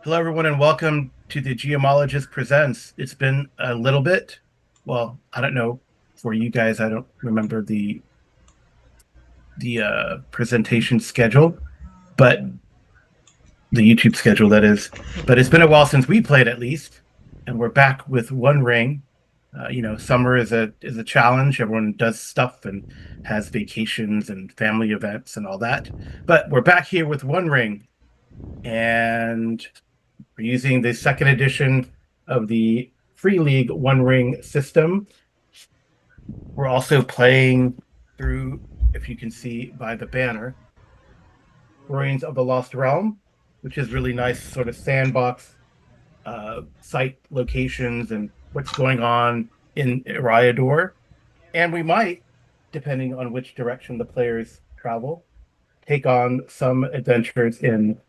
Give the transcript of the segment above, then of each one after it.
Hello, everyone, and welcome to the Geomologist Presents. It's been a little bit. Well, I don't know for you guys. I don't remember the presentation schedule, but the YouTube schedule that is. But it's been a while since we played, at least, and we're back with One Ring. Summer is a challenge. Everyone does stuff and has vacations and family events and all that. But we're back here with One Ring, and we're using the second edition of the Free League One Ring system. We're also playing through, if you can see by the banner, Ruins of the Lost Realm, which is really nice sort of sandbox site locations and what's going on in Eriador. And we might, depending on which direction the players travel, take on some adventures in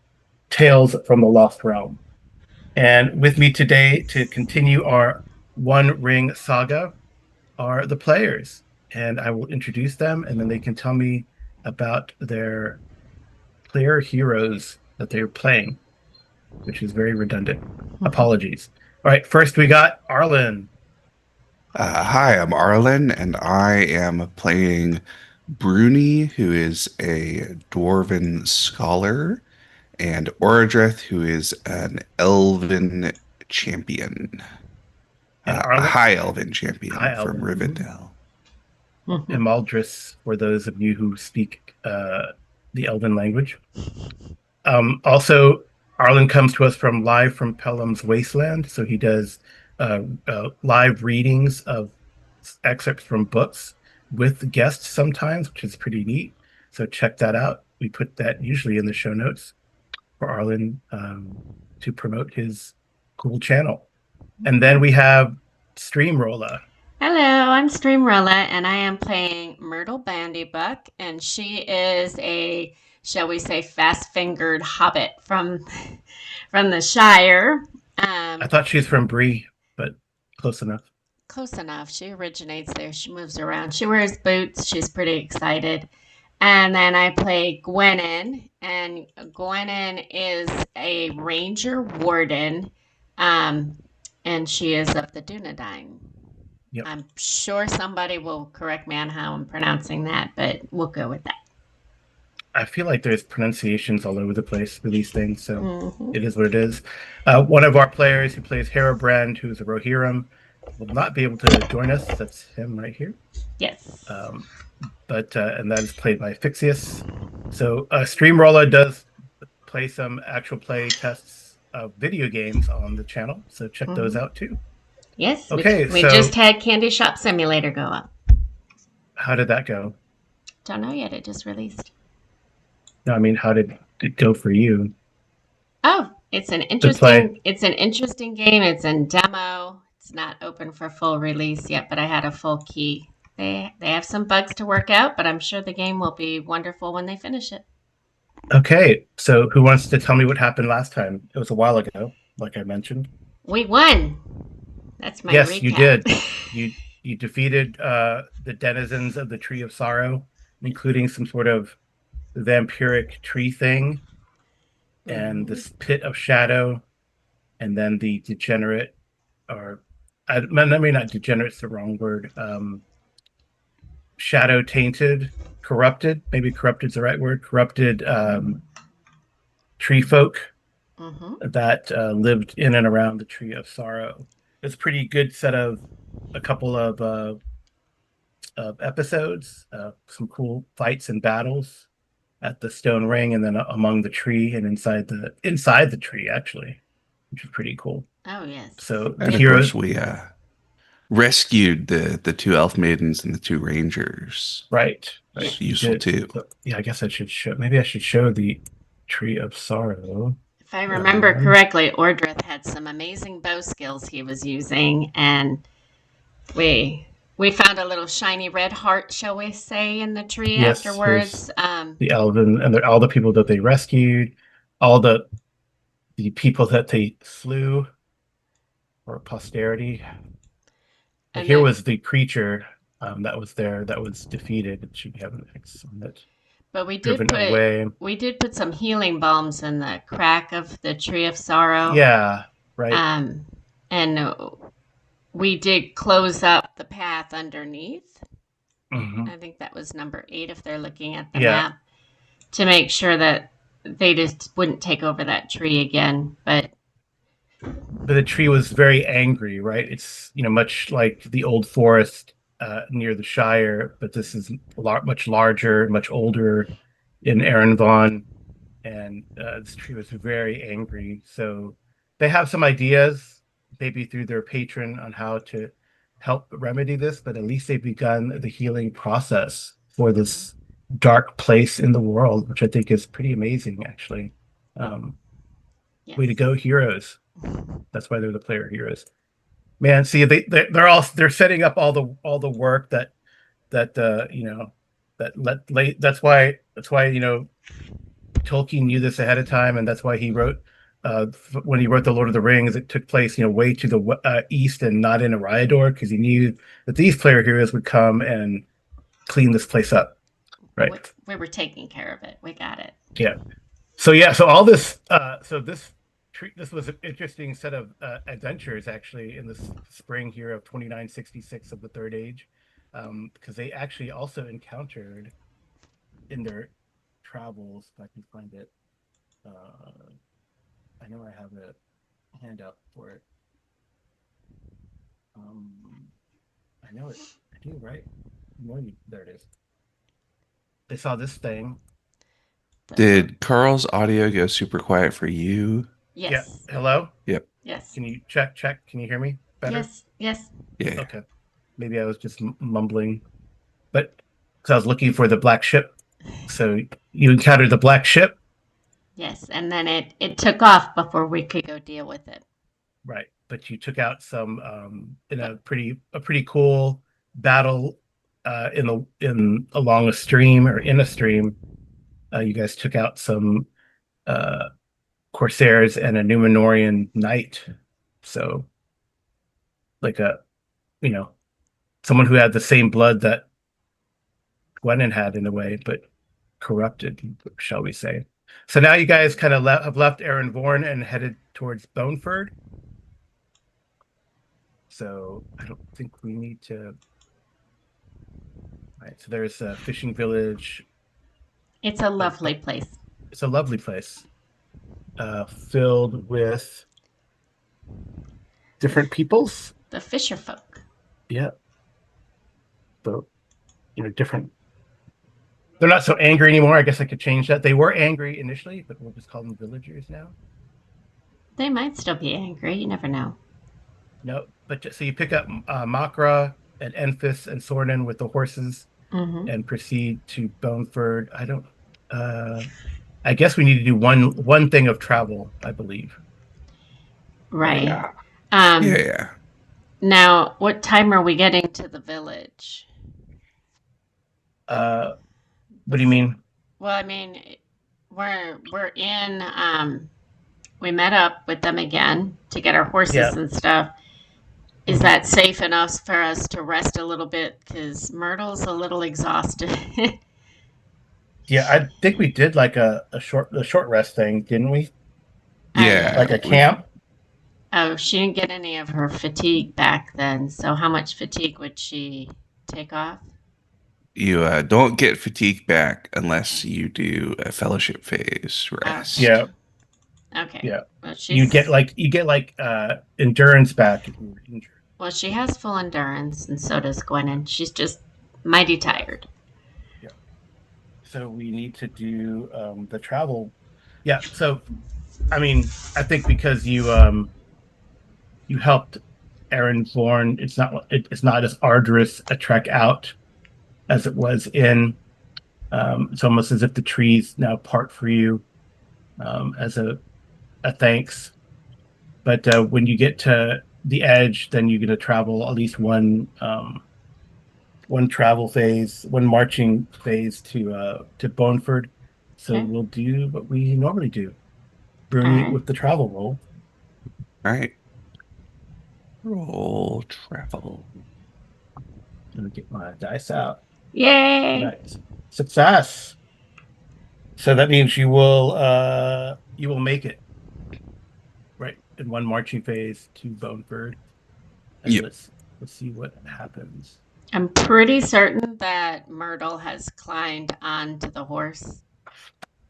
Tales from the Lost Realm. And with me today to continue our One Ring saga are the players. And I will introduce them, and then they can tell me about their player heroes that they're playing, which is very redundant. Apologies. All right, first we got Arlen. Hi, I'm Arlen, and I am playing Bruni, who is a dwarven scholar, and Orodreth, who is an elven champion, And a Arlen, high elven champion hi, from Alvin. Rivendell. And Maldris, for those of you who speak the Elven language. Also, Arlen comes to us from live from Pelham's Wasteland, so he does live readings of excerpts from books with guests sometimes, which is pretty neat. So check that out. We put that usually in the show notes for Arlen to promote his cool channel. And then we have Streamrolla. Hello, I'm Streamrella, and I am playing Myrtle Bandybuck, and she is a, shall we say, fast-fingered hobbit from the Shire. I thought she's from Bree, but close enough. Close enough. She originates there. She moves around. She wears boots. She's pretty excited. And then I play Gwenin, and Gwenin is a ranger warden, um, and she is of the Dunedain. Yep. I'm sure somebody will correct me on how I'm pronouncing that, but we'll go with that. I feel like there's pronunciations all over the place for these things, so Mm-hmm. it is what it is. One of our players who plays Herobrand, who's a Rohirrim, will not be able to join us. That's him right here. Yes. And that is played by Fixius. So Streamroller does play some actual play tests of video games on the channel, so check those Mm-hmm. out too. Yes. Okay, We so just had Candy Shop Simulator go up. how did that go? Don't know yet. It just released. No, I mean, how did it go for you Oh, to play? it's an interesting game. It's in demo. It's not open for full release yet, but I had a full key. They have some bugs to work out, but I'm sure the game will be wonderful when they finish it. Okay, so who wants to tell me what happened last time? It was a while ago, like I mentioned. We won. That's my Yes, you recap. did. You you defeated the denizens of the Tree of Sorrow, including some sort of vampiric tree thing and Mhm. this pit of shadow, and then the degenerate, or I mean not degenerate's the wrong word. Shadow tainted, corrupted. Maybe corrupted's the right word. Corrupted tree folk Mhm. that lived in and around the Tree of Sorrow. It's a pretty good set of a couple of episodes, some cool fights and battles at the Stone Ring, and then among the tree and inside the tree actually, which is pretty cool. Oh yes. So the And of hero, course, we rescued the two elf maidens and the two rangers. right, right, It's you useful did. too. So, yeah, I guess I should show. Maybe I should show the Tree of Sorrow. If I remember Um, correctly, Ordrith had some amazing bow skills he was using, and we we found a little shiny red heart, shall we say, in the tree yes, here's afterwards. the Elven and all the people that they rescued, all the people that they slew or posterity. And Here then, was the creature that was there that was defeated. It should have an X on it. But we driven away. put some healing balms in the crack of the tree of sorrow. Yeah, right. And we did close up the path underneath. Hmm. I think that was number 8 if they're looking at the Yeah. map, to make sure that they just wouldn't take over that tree again. But the tree was very angry, right? It's much like the old forest near the Shire, but this is much larger, much older in Erenvon, and this tree was very angry. So they have some ideas, maybe through their patron, on how to help remedy this, but at least they've begun the healing process for this dark place in the world, which I think is pretty amazing, actually. Um, yes. Way to go, heroes! That's why they're the player heroes. Man, see, they're setting up all the work that that's why Tolkien knew this ahead of time, and that's why he wrote when he wrote the Lord of the Rings, it took place way to the east and not in Eriador, because he knew that these player heroes would come and clean this place up, right? We were taking care of it. We got it. Yeah. So all this this was an interesting set of adventures, actually, in the spring here of 2966 of the Third Age, because they actually also encountered in their travels, if I can find it. I know I have a handout for it. I know it. I do, right? There it is. They saw this thing. Did Carl's audio go super quiet for you? Yes. Yeah. Hello? Yep. Yes. Can you check? Can you hear me better? Yes. Yes. Yeah. Okay. Maybe I was just mumbling, but because I was looking for the black ship. So you encountered the black ship, Yes. And then it took off before we could go deal with it. right? But you took out some in a pretty cool battle in along a stream, or in a stream. You guys took out some uh, Corsairs and a Numenorian knight. So like someone who had the same blood that Gwennon had, in a way, but corrupted, shall we say. So now you guys kind of have left Erenvorn and headed towards Boneford. So I don't think we need to. Right. So there's a fishing village. It's a lovely place. It's a lovely place, filled with different peoples. The fisher folk. Yeah. So different. They're not so angry anymore. I guess I could change that. They were angry initially, but we'll just call them villagers now. They might still be angry. You never know. No, but so you pick up Makra and Enfys and Sornin with the horses, and proceed to Boneford. I don't. I guess we need to do one thing of travel, I believe. Right. Yeah. Yeah. Now, what time are we getting to the village? What do you mean? Well, I mean, we're in. We met up with them again to get our horses and stuff. Is that safe enough for us to rest a little bit? Because Myrtle's a little exhausted. Yeah, I think we did like a short rest thing, didn't we? Yeah. Like a camp. Oh, she didn't get any of her fatigue back then. So how much fatigue would she take off? You don't get fatigue back unless you do a fellowship phase rest. Yeah. Okay. Yeah. Well, You get endurance back if you were injured. Well, she has full endurance, and so does Gwennon. She's just mighty tired. Yeah. So we need to do the travel. Yeah. So, I mean, I think because you helped Erenvorn, it's not as arduous a trek out as it was in. It's almost as if the trees now part for you as a thanks. But when you get to the edge, then you're going to travel at least one travel phase, one marching phase to Boneford. So we'll do what we normally do. Bruni with the travel roll. All right. Roll travel. Let me get my dice out. Yay! Nice. Success. So that means you will make it right in one marching phase to Boneford. And Yep. let's see what happens. I'm pretty certain that Myrtle has climbed onto the horse.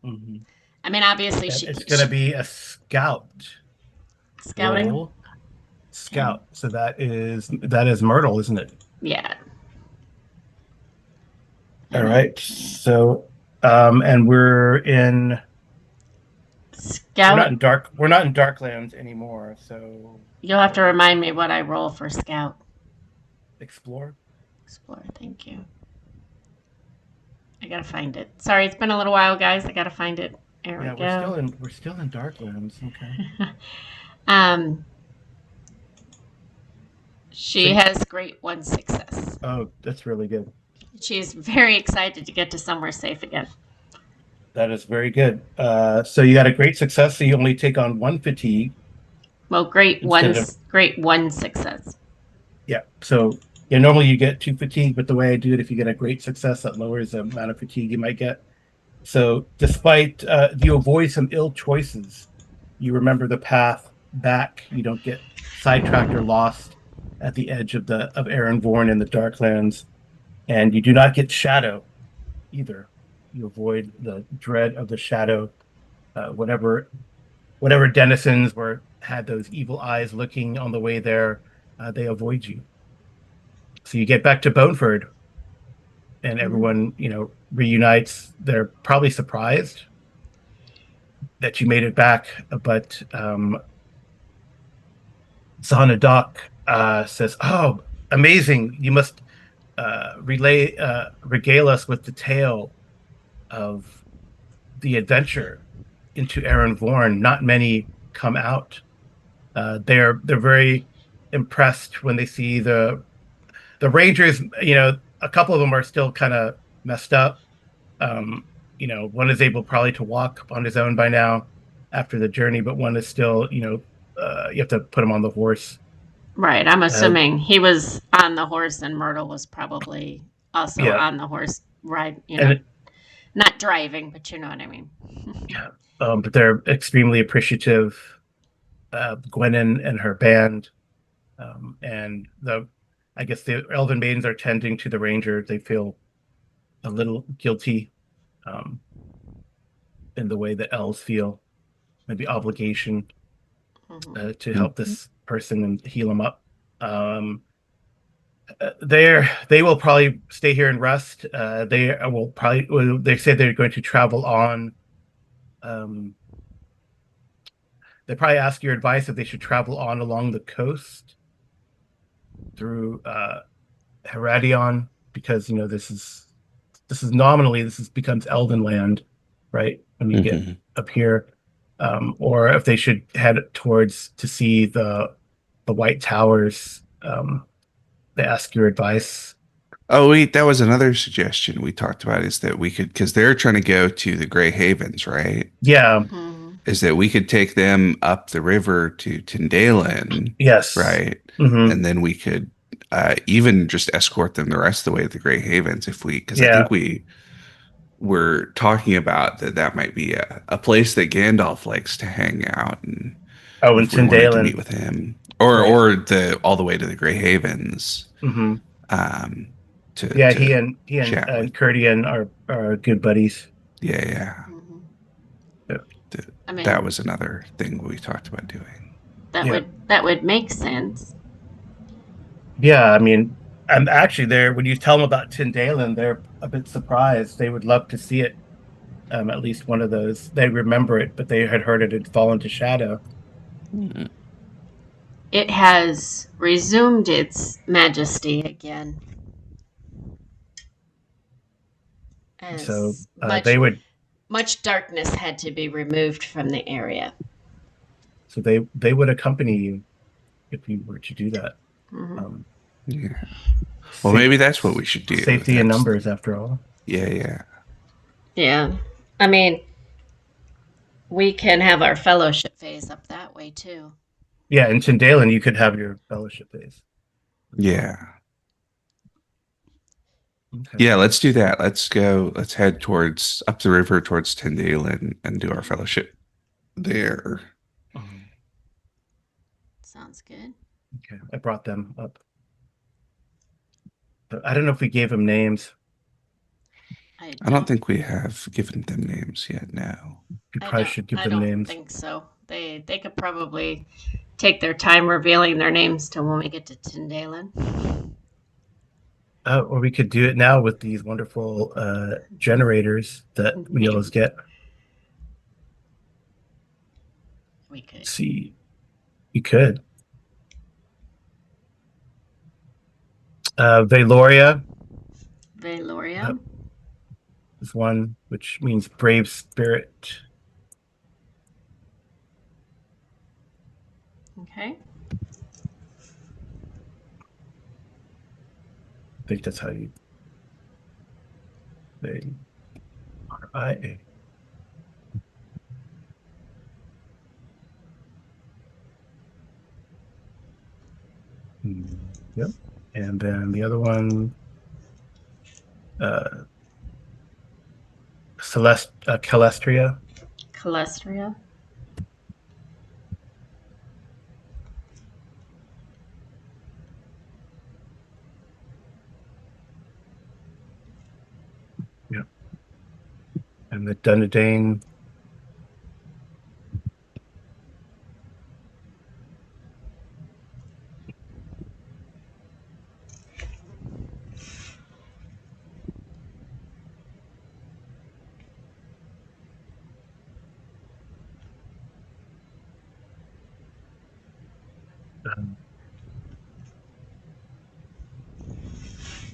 Mhm. I mean, obviously And she it's going to be a scout scouting. roll. Scout. So that is Myrtle, isn't it? Yeah. All right. So and Scout. we're not in Darklands anymore. So You'll have to remind me what I roll for scout. explore. Explore. Thank you. I gotta find it. Sorry, it's been a little while, guys. I gotta find it. There we Yeah, go. we're still in Darklands. Okay. um, So she has great one success. oh, that's really good. She's very excited to get to somewhere safe again. That is very good. So you got a great success. So you only take on one fatigue Well, instead of great one success. yeah. So yeah, normally you get two fatigue, but the way I do it, if you get a great success, that lowers the amount of fatigue you might get. So despite you avoid some ill choices, you remember the path back. You don't get sidetracked or lost at the edge of Erenvorn in the Darklands, and you do not get shadow either. You avoid the dread of the shadow. Whatever denizens had those evil eyes looking on the way there, they avoid you. So you get back to Boneford, and everyone reunites. They're probably surprised that you made it back, but Zanadak says, "Oh, amazing! You must regale us with the tale of the adventure into Erenvorn. Not many come out. They're very impressed when they see the Rangers. A couple of them are still kind of messed up. Um, one is able probably to walk on his own by now after the journey, but one is still, you have to put him on the horse. Right. I'm Uh, assuming he was on the horse and Myrtle was probably also yeah, on the horse, right? and Not driving, but you know what I mean. yeah, but they're extremely appreciative. Gwennon and her band, and I guess the Elven Maidens are tending to the Ranger. They feel a little guilty, um, in the way that elves feel, maybe obligation Mhm. to help this person and heal him up. They will probably stay here and rest. They say they're going to travel on. Um, they probably ask your advice if they should travel on along the coast through Heradion, because this becomes Elven land, right? When you get Mhm. up here, or if they should head towards to see the White Towers. They ask your advice. Oh, wait, that was another suggestion we talked about is that we could, because they're trying to go to the Grey Havens, right? Yeah. Mhm. Is that we could take them up the river to Tindailin, Yes. right? Hmm. And then we could even just escort them the rest of the way to the Grey Havens because I Yeah. think we were talking about that might be a place that Gandalf likes to hang out, and Oh, and if we wanted to meet Tindailin. with him, or Right. all the way to the Grey Havens, Hmm. um, Yeah. to He and chat with. Curdian are good buddies. Yeah, yeah. Mhm. Yeah. Th- I that mean, was another thing we talked about doing. Yeah. that would make sense. Yeah. I mean, I'm actually there when you tell them about Tindailin, they're a bit surprised. They would love to see it. At least one of those. They remember it, but they had heard it had fallen to shadow. Mm. It has resumed its majesty again, So as they would. much darkness had to be removed from the area. So they would accompany you if you were to do that. Mhm. Um, Yeah. Well, safe, maybe that's what we should do. safety in That's numbers, after all. Yeah, yeah. Yeah. I mean, we can have our fellowship phase up that way too. Yeah, in Tyndalen, you could have your fellowship days. Yeah. Okay. Yeah, let's do that. Let's go. Let's head towards up the river towards Tindailin and do our fellowship there. Mhm. Sounds good. Okay. I brought them up. But I don't know if we gave them names. I don't think we have given them names yet. No. We probably should give I them don't names. think so. They could probably take their time revealing their names till when we get to Tindailin. Or we could do it now with these wonderful generators that we always get. We could. See, you could. Valoria Valoria. is one, which means brave spirit. Okay. I think that's how you say RIA. Yep. And then the other one, Calestria. Calestria. Yep. And the Dunedain.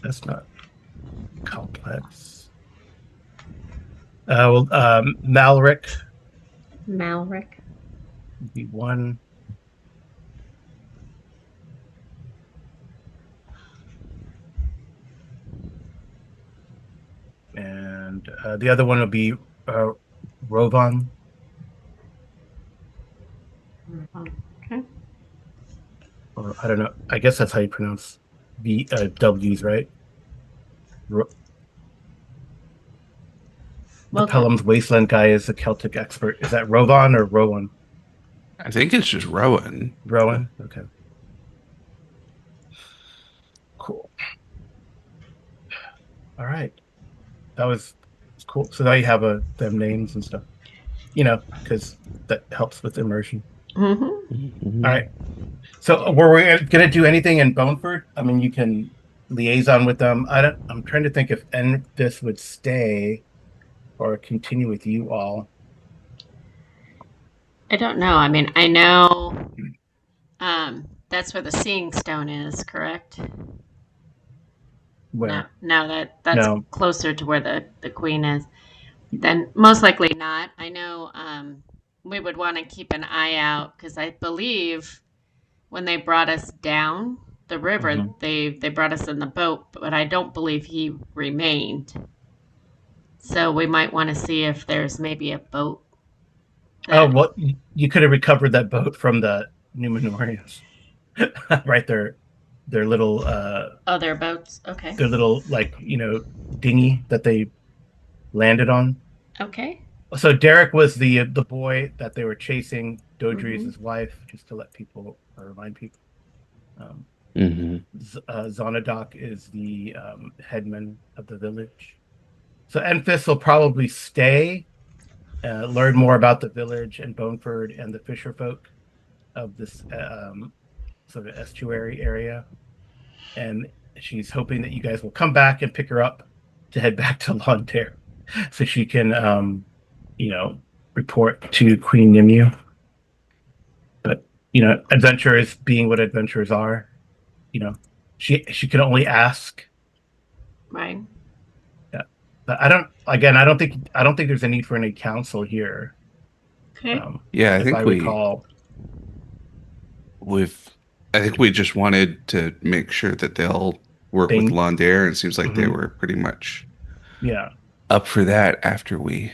That's not complex. Malric Malric. would be one. And the other one would be Rovan. Okay. Or I don't know. I guess that's how you pronounce the W's, right? The Well, Pelham's Wasteland guy is a Celtic expert. Is that Rovan or Rowan? I think it's just Rowan. Rowan? Okay. Cool. All right. That was cool. So now you have them names and stuff, because that helps with immersion. Mm-hmm. All right. So were we going to do anything in Boneford? I mean, you can liaison with them. I'm trying to think if this would stay or continue with you all. I don't know. I mean, I know that's where the Seeing Stone is, correct? Where? No, that's No. closer to where the Queen is. Then most likely not. I know we would want to keep an eye out because I believe when they brought us down the river, Mhm. they brought us in the boat, but I don't believe he remained. So we might want to see if there's maybe a boat. Well, you could have recovered that boat from the Numenorians, right? Their little Other boats. Okay. their little dinghy that they landed on. Okay. So Derek was the boy that they were chasing. Dodri is Mhm. his wife, just to let people remind people. Um, Mm-hmm. Zonadok is the headman of the village. So Enfys will probably stay, learn more about the village and Boneford and the fisher folk of this sort of estuary area. And she's hoping that you guys will come back and pick her up to head back to Londair so she can, report to Queen Nimue. But, adventurers being what adventurers are, she can only ask. Right. Yeah. But I don't think there's a need for any counsel here. Okay. Yeah, I If I think recall. I think we just wanted to make sure that they'll work with Londair, and it seems like they Mhm. were pretty much Yeah. up for that after we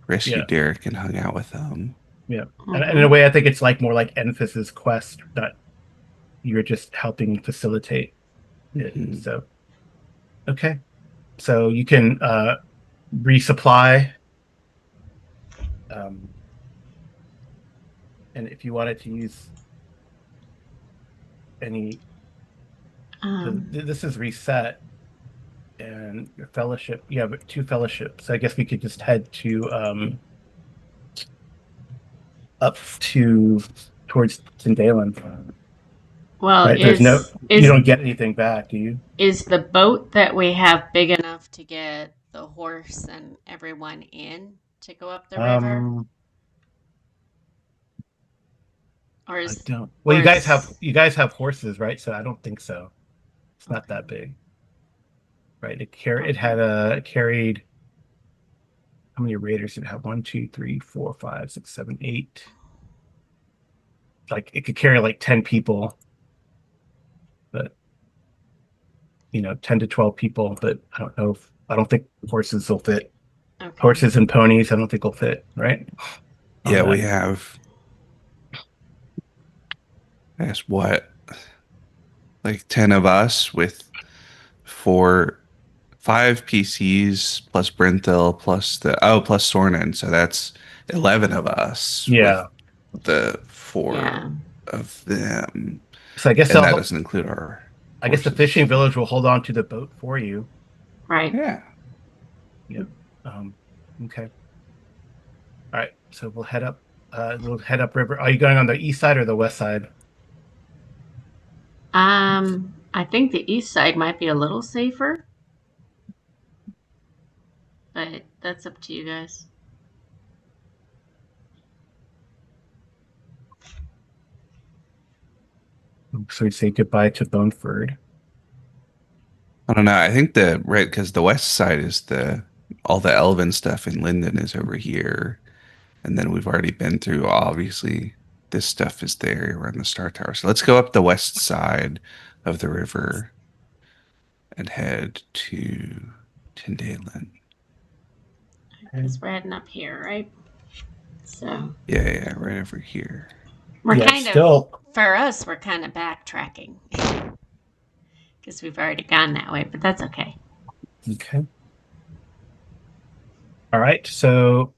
rescued Yeah. Derek and hung out with them. Yeah. And in a way, I think it's more like Enfys's quest that you're just helping facilitate it. Mhm. So, okay. So you can resupply. And if you wanted to use any, this is reset, and your fellowship, you have 2 fellowships. So I guess we could just head to up to towards Tindailin. Well, Right? There's no, you don't get anything back, do you? is the boat that we have big enough to get the horse and everyone in to go up the river? Or I is don't. Well, or you guys have horses, right? So I don't think so. It's not that big, right? It had it carried. How many raiders did it have? 1, 2, 3, 4, 5, 6, 7, 8. Like it could carry like 10 people, but 10 to 12 people. But I don't think horses will fit. Okay. Horses and ponies, I don't think will fit, right? Yeah, we have. That's what, like 10 of us with 5 PCs plus Brinthil plus plus Sornin. So that's 11 of us. Yeah. With the 4 of them. So I guess and that doesn't include our I guess the fishing village will hold on to the boat for you. Right. Yeah. Yep. Okay. All right. So we'll head up. We'll head up river. Are you going on the east side or the west side? I think the east side might be a little safer, but that's up to you guys. So we say goodbye to Boneford. I don't know. I think because the west side is all the elven stuff, and Linden is over here. And then we've already been through, obviously, this stuff is there. We're in the Star Tower. So let's go up the west side of the river and head to Tindailin. Because we're heading up here, right? So Yeah, right over here. we're for us, we're kind of backtracking because we've already gone that way, but that's okay. Okay. All right. So,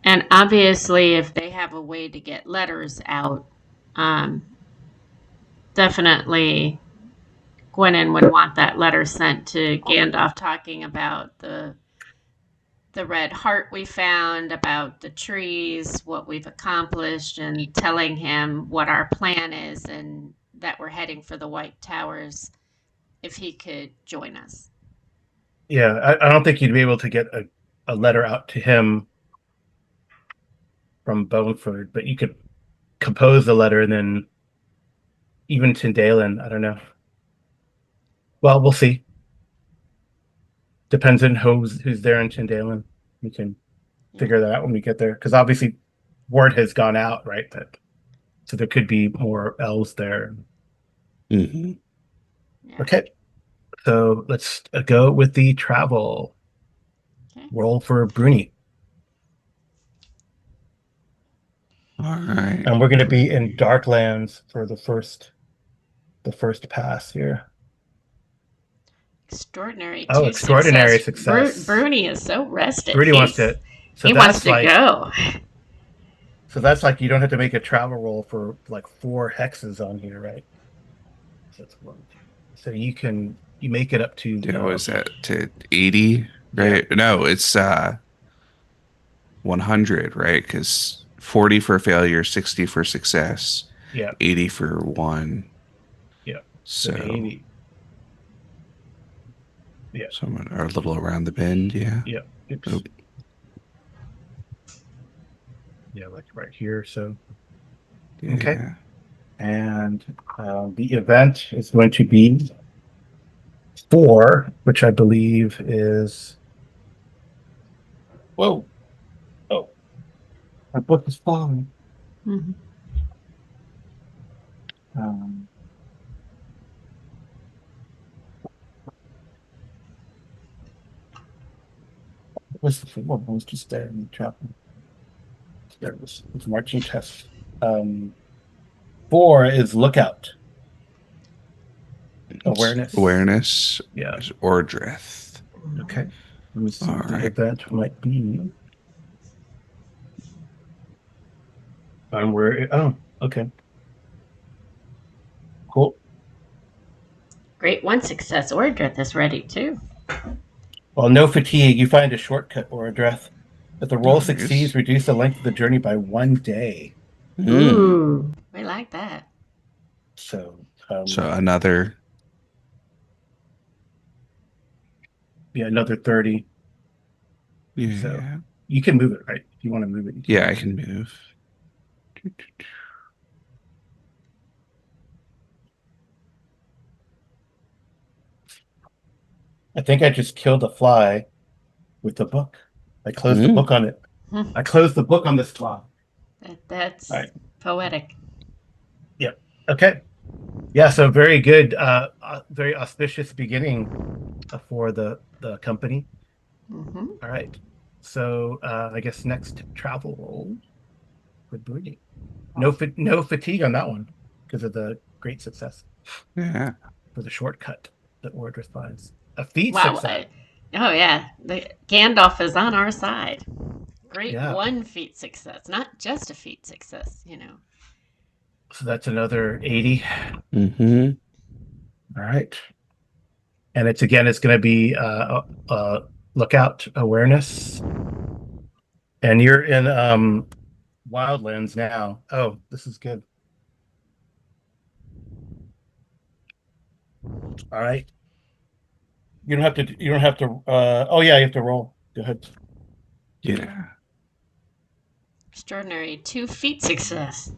and obviously, if they have a way to get letters out, definitely Gwennon would want that letter sent to Gandalf talking about the red heart we found, about the trees, what we've accomplished, and telling him what our plan is and that we're heading for the White Towers if he could join us. Yeah, I don't think you'd be able to get a letter out to him from Boneford, but you could compose the letter and then even Tindailin, I don't know. Well, we'll see. Depends on who's there in Tindailin. We can figure that out when we get there, because obviously word has gone out, right? So there could be more elves there. Mm-hmm. Yeah. Okay, so let's go with the travel. Okay. Roll for Bruni. All right. And we're going to be in Darklands for the first pass here. Extraordinary. Oh, extraordinary success. Bruni is so rested. Bruni wants to. So he wants to go. So that's like you don't have to make a travel roll for like 4 hexes on here, right? So that's 1. So you make it up to. Yeah, what is that, to 80? Right? Yeah. No, it's 100, right? Because 40 for failure, 60 for success. Yeah. 80 for 1. Yeah. So 80. Yeah. Someone are a little around the bend, yeah. Yeah. Oops. Oh. Yeah, like right here. So yeah. Okay. And the event is going to be 4, which I believe is. Whoa! Oh, my book is falling. Mm-hmm. What's the 4? I was just there in the trap. There was marching test. 4 is lookout. Awareness. Awareness. Yeah. Is Ordrith. Okay. Let me see All what the right. event might be. And where? Oh, okay. Cool. Great, one success. Ordrith is ready too. Well, no fatigue. You find a shortcut or address. If the roll succeeds, Nice. reduce the length of the journey by 1 day. Mm. Ooh, we like that. So, So another. yeah, another 30. So Yeah. you can move it, right? If you want to move it, you can Yeah, move I it. can move. I think I just killed a fly with the book. I closed the book Mm. on it. I closed the book on this fly. All That's right. poetic. Yeah. Okay. Yeah. So very good. Very auspicious beginning for the company. Hmm. All right. So I guess next travel roll for Bruni. No fatigue on that one because of the great success Yeah. for the shortcut that Wardress finds. A feat Wow. success. Oh yeah, the Gandalf is on our side. Great Yeah. one feat success, not just a feat success. So that's another 80. Mm-hmm. All right. And it's going to be lookout awareness. And you're in wildlands now. Oh, this is good. All right. You don't have to oh yeah, you have to roll. Go ahead. Yeah. Extraordinary two feat success.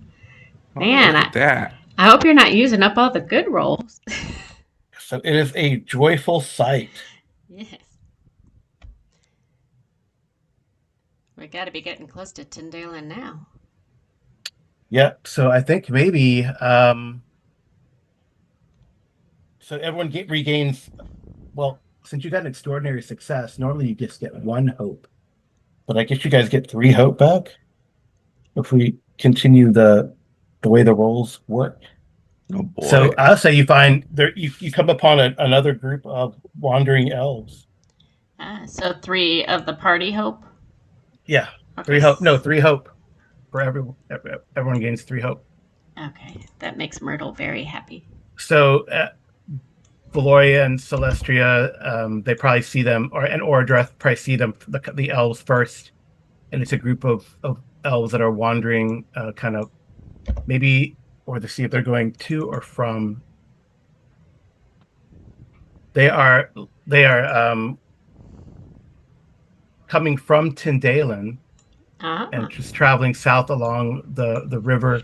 Oh, Man, look I, at that. I hope you're not using up all the good rolls. So it is a joyful sight. Yes. We got to be getting close to Tindailin now. Yep. So I think maybe so everyone regains, well, since you got an extraordinary success, normally you just get 1 hope. But I guess you guys get 3 hope back if we continue the way the rolls work. Oh So boy. I'll say you find there you come upon another group of wandering elves. So three of the party hope. Yeah, Okay. 3 hope. No, 3 hope for everyone gains 3 hope. Okay, that makes Myrtle very happy. So Valoria and Celestria, they probably see them, and Ordreth probably see them, the elves first, and it's a group of elves that are wandering, kind of maybe, or to see if they're going to or from. They are they are coming from Tindailin Ah, and just traveling south along the river,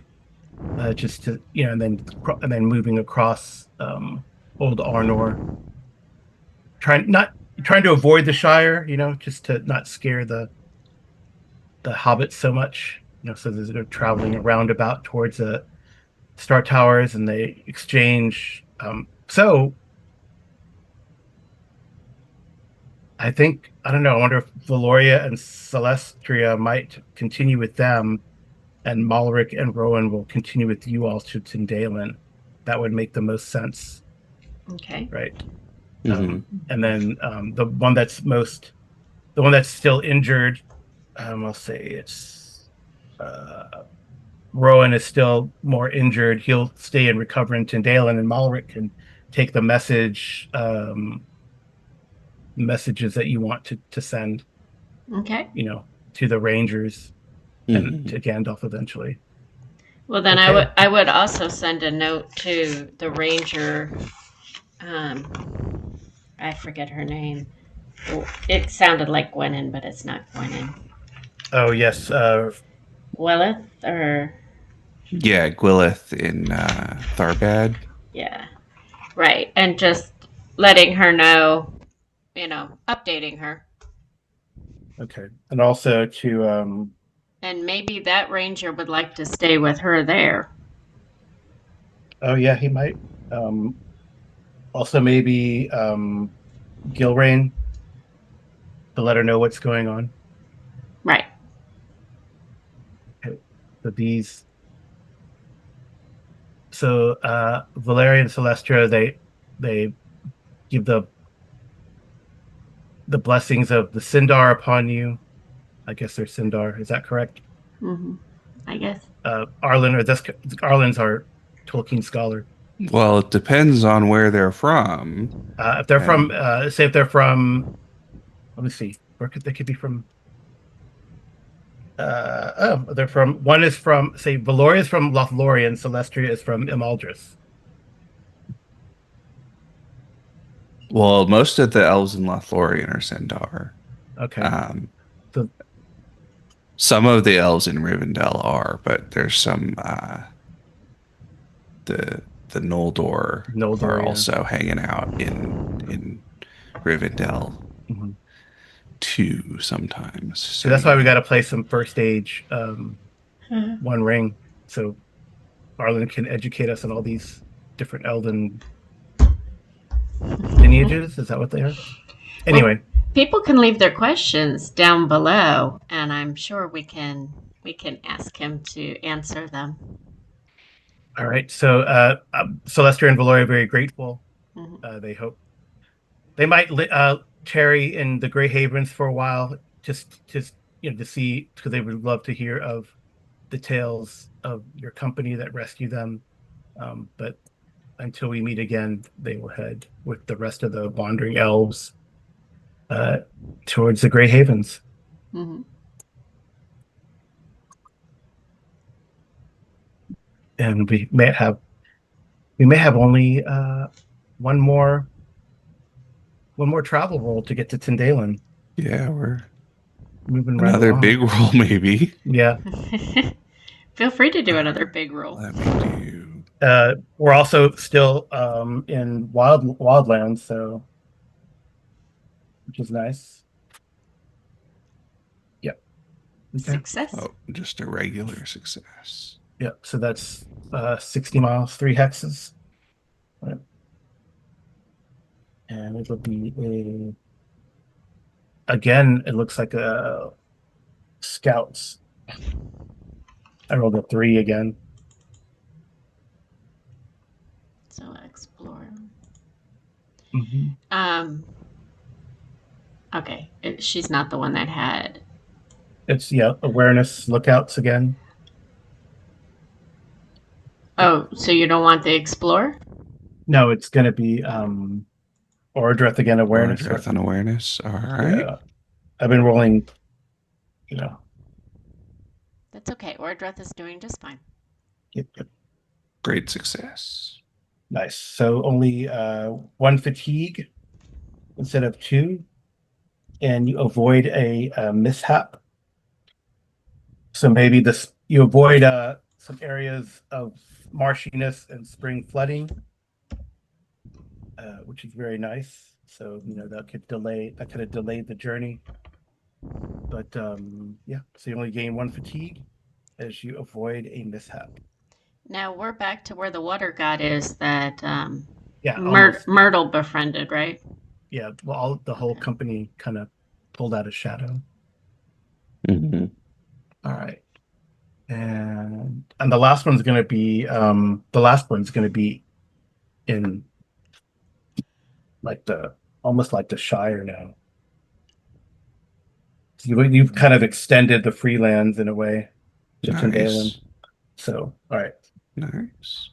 just to and then moving across Old Arnor, trying to avoid the Shire, just to not scare the hobbits so much. So they're traveling a roundabout towards the Star Towers, and they exchange. So I think, I don't know. I wonder if Valoria and Celestria might continue with them, and Malric and Rowan will continue with you all to Tindailin. That would make the most sense, okay. right? Mm-hmm. And then the one that's still injured, I'll say it's Rowan is still more injured. He'll stay and recover in Tindailin, and Malric can take the messages that you want to send, Okay. to the Rangers and Mm-hmm. to Gandalf eventually. Well, then Okay. I would also send a note to the ranger. I forget her name. Oh, it sounded like Gwennon, but it's not Gwennon. Oh yes. Gweleth or Yeah, Gwyleth in Tharbad. yeah, right, and just letting her know, updating her. Okay. And also to And maybe that ranger would like to stay with her there. oh yeah, he might. Also maybe Gilrain, to let her know what's going on. Right. Okay. So these so Valeria and Celestia, they give the blessings of the Sindar upon you. I guess they're Sindar. Is that correct? Hmm. I guess. Arlen, or that's Arlen's our Tolkien scholar. Well, it depends on where they're from. If they're from, And say if they're from, let me see, where could they could be from? They're from. One is from, say, Valoria is from Lothlorien. Celestria is from Imaldris. well, most of the elves in Lothlorien are Sindar. Okay, Um, so some of the elves in Rivendell are, but there's some the Noldor are Noldor, yeah. also hanging out in Rivendell Mhm. too sometimes. So So that's why we got yeah. to play some first age One Ring, so Arlen can educate us on all these different Elven lineages. Is that what they are? Well, Anyway, people can leave their questions down below, and I'm sure we can ask him to answer them. all right. So Celestia and Valoria are very grateful. Mhm. They hope they might tarry in the Grey Havens for a while, just to see, because they would love to hear of the tales of your company that rescued them. But until we meet again, they will head with the rest of the wandering elves uh, towards the Grey Havens. Mhm. And we may have only one more one more travel roll to get to Tindailin. Yeah, we're Moving right another along. big roll maybe. Yeah. Feel free to do All another right, big roll. let me do. We're also still in wildlands, so which is nice. Yep. Okay. Success. Oh, just a regular success. Yep. So that's 60 miles, 3 hexes. Right. And it'll be again, it looks like a scouts. I rolled a 3 again. So explore. Mhm. Um. Okay, she's not the one that had. It's, yeah, awareness lookouts again. Yep. Oh, so you don't want the explore? No, it's going to be Oradreth again, Or awareness. Death on Awareness. All right. Yeah. I've been rolling, you know. That's okay. Ordreth is doing just fine. Yep, yep. Great success. Nice. So only one fatigue instead of two, and you avoid a mishap. So maybe this you avoid some areas of marshiness and spring flooding, which is very nice. So that could have delayed the journey. But yeah, so you only gain one fatigue as you avoid a mishap. Now we're back to where the water god is that Yeah, almost. Yeah, Myrtle befriended, right? yeah. Well, the whole Okay. company kind of pulled out of shadow. Mm-hmm. All right. And the last one's going to be in like the almost like the Shire now. So you've kind of extended the freelands in a way to Tindailin. Nice. So all right. Nice. All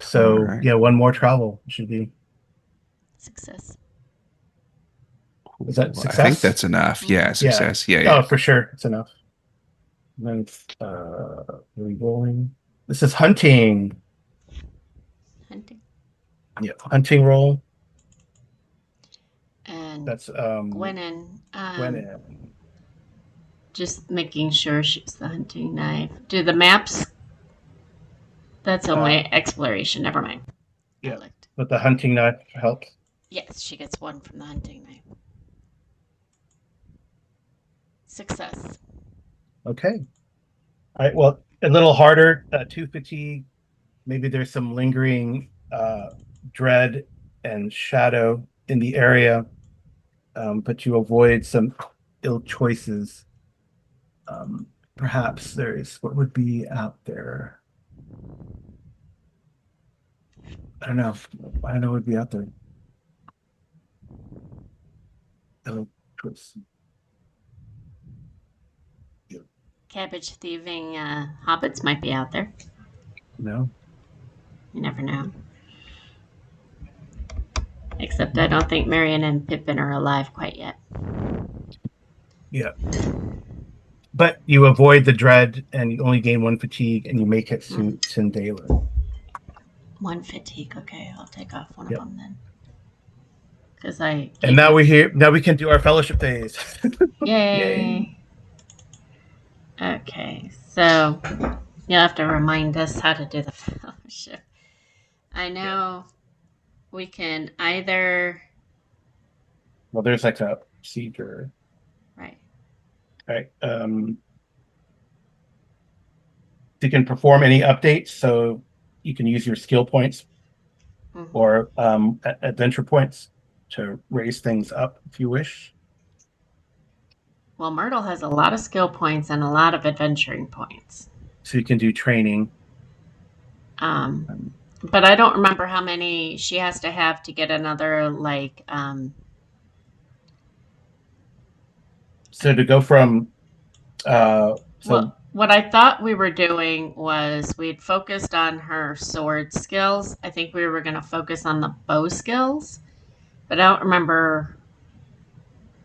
So right. yeah, one more travel should be. Success. Is that Cool. I think success? that's enough. Yeah, Mm-hmm. Yeah. success. Yeah, Oh, yeah. for sure, it's enough. And then it's re-rolling. This is hunting. Hunting. Yeah, hunting roll. And That's Gwennon, Gwen. just making sure she's the hunting knife. Do the maps? That's Uh, only exploration. Never mind. I yeah, looked. but the hunting knife helps. Yes, she gets one from the hunting knife. Success. Okay. All right. Well, a little harder. Two fatigue. Maybe there's some lingering dread and shadow in the area, but you avoid some ill choices. Perhaps there's what would be out there. I don't know. I don't know what would be out there. Twist. Cabbage thieving hobbits might be out there. No. You never know. Except I don't think Marion and Pippin are alive quite yet. Yeah. But you avoid the dread, and you only gain 1 fatigue, and you make it to Tindailin. 1 fatigue. Okay, I'll take off one Yep. of them then. Because I. And now we can do our fellowship phase. Yay. Okay, so you'll have to remind us how to do the fellowship. I know we can either. Well, there's like a procedure. Right. Right. You can perform any updates, so you can use your skill points or adventure points to raise things up if you wish. Well, Myrtle has a lot of skill points and a lot of adventuring points. So you can do training. But I don't remember how many she has to have to get another, like... So to go from... well, what I thought we were doing was we'd focused on her sword skills. I think we were going to focus on the bow skills. But I don't remember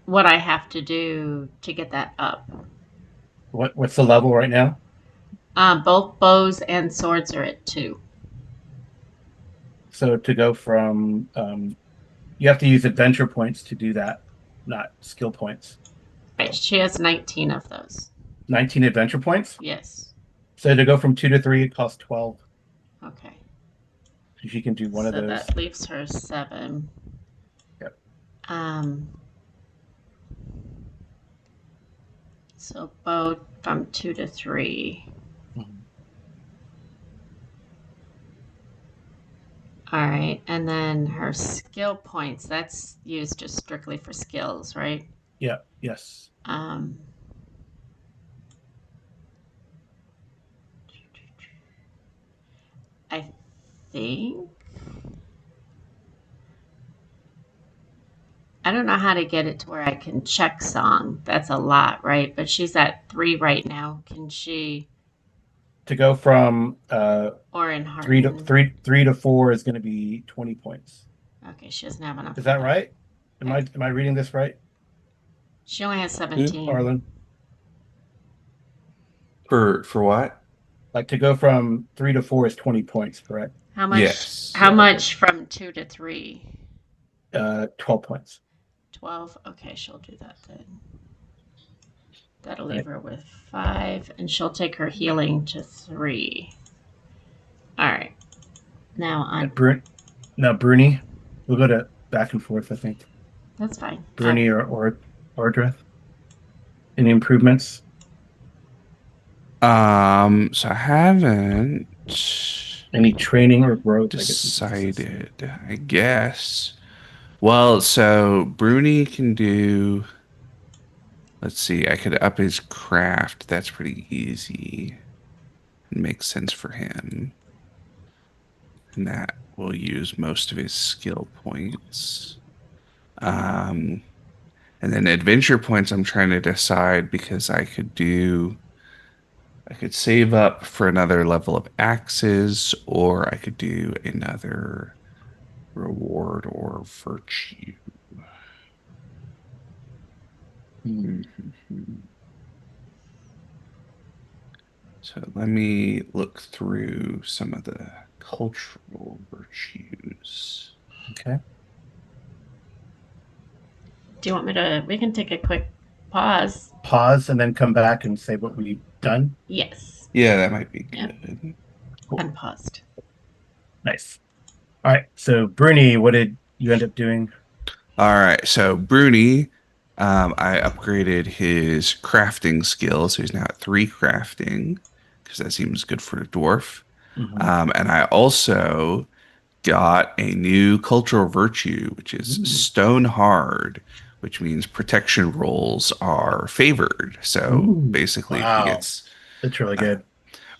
what I have to do to get that up. What's the level right now? Both bows and swords are at 2. So to go from... you have to use adventure points to do that, not skill points. Right, she has 19 of those. 19 adventure points? Yes. So to go from 2 to 3, it costs 12. Okay. So she can do one of those. So that leaves her 7. Yep. So both from 2 to 3. Mm-hmm. All right, and then her skill points, that's used just strictly for skills, right? Yeah, yes. I think... I don't know how to get it to where I can check song. That's a lot, right? But she's at 3 right now. Can she... To go from or in 3 to 4 is going to be 20 points. Okay, she doesn't have enough. Is that right? Am I reading this right? She only has 17. Arlen? For what? Like to go from 3 to 4 is 20 points, correct? How much? Yes. How much from 2 to 3? 12 points. 12. Okay, she'll do that then. That'll leave her with 5, and she'll take her healing to 3. All right. Now on. Now Bruni, we'll go to back and forth. I think. That's fine. Bruni or Ordreth. Any improvements? So I haven't Any training or growth decided, I guess. Well, so Bruni can do, let's see, I could up his craft. That's pretty easy. It makes sense for him. And that will use most of his skill points. And then adventure points I'm trying to decide because I could save up for another level of axes, or I could do another reward or virtue. So let me look through some of the cultural virtues. Okay. Do you want me to? We can take a quick pause. Pause and then come back and say what we've done. Yes. Yeah, that might be good. Yeah. Cool. Unpaused. Nice. All right. So Bruni, what did you end up doing? All right. So Bruni, I upgraded his crafting skill, so he's now at 3 crafting because that seems good for a dwarf. Mm-hmm. And I also got a new cultural virtue, which is stone hard, which means protection rolls are favored. So basically, wow. he gets. That's really good.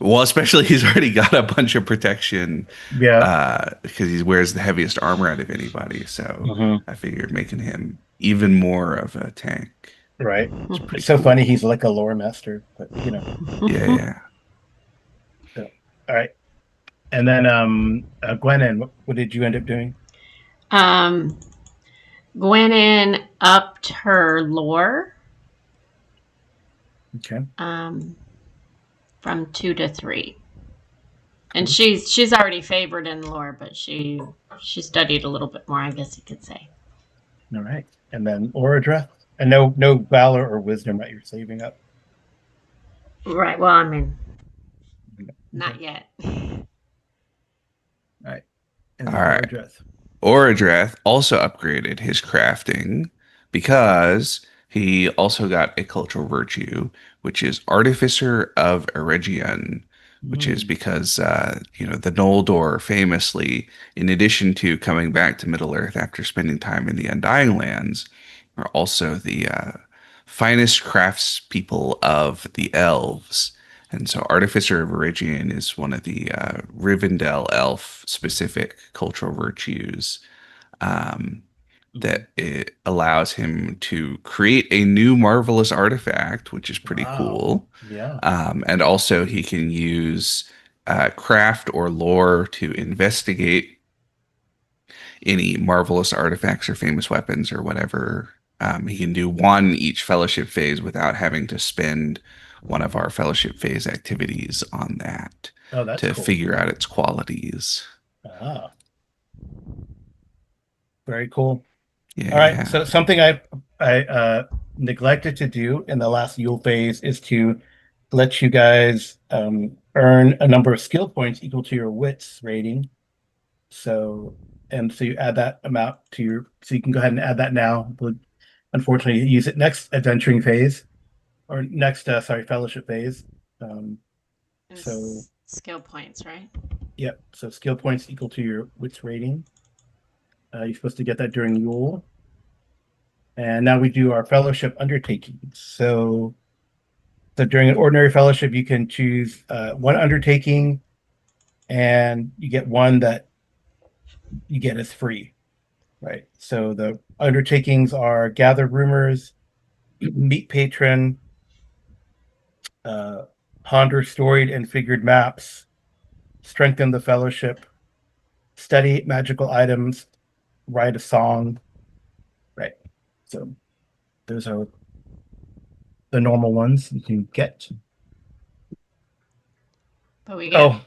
Well, especially he's already got a bunch of protection. Yeah. Because he wears the heaviest armor out of anybody. So I figured making him even more of a tank. Right. It's pretty It's so cool. funny. He's like a lore master, but Yeah. So, all right. And then Gwennon, what did you end up doing? um, Gwennon upped her lore Okay. From 2 to 3. And she's already favored in lore, but she studied a little bit more, I guess you could say. All right. And then Oradreth? And no valor or wisdom that you're saving up. Right. Well, I mean, Okay. not yet. All right. And All then right. Oradreth. Oradreth also upgraded his crafting because he also got a cultural virtue, which is Artificer of Eregion, which is because the Noldor famously, in addition to coming back to Middle Earth after spending time in the Undying Lands, are also the finest craftspeople of the elves. And so Artificer of Eregion is one of the Rivendell elf specific cultural virtues that it allows him to create a new marvelous artifact, which is pretty Wow. cool. Yeah. And also he can use craft or lore to investigate any marvelous artifacts or famous weapons or whatever. He can do one each fellowship phase without having to spend one of our fellowship phase activities on that Oh, that's to cool. figure out its qualities. Ah, very cool. All right. Yeah. So something I neglected to do in the last Yule phase is to let you guys earn a number of skill points equal to your wits rating. So you add that amount to so you can go ahead and add that now. But unfortunately, use it next adventuring phase or next, sorry, fellowship phase. Um, And so skill points, right? yep. So skill points equal to your wits rating. You're supposed to get that during Yule. And now we do our fellowship undertakings. So during an ordinary fellowship, you can choose one undertaking, and you get one that you get as free, right? So the undertakings are gather rumors, meet patron, uh, ponder storied and figured maps, strengthen the fellowship, study magical items, write a song, right? So those are the normal ones you can get. But we get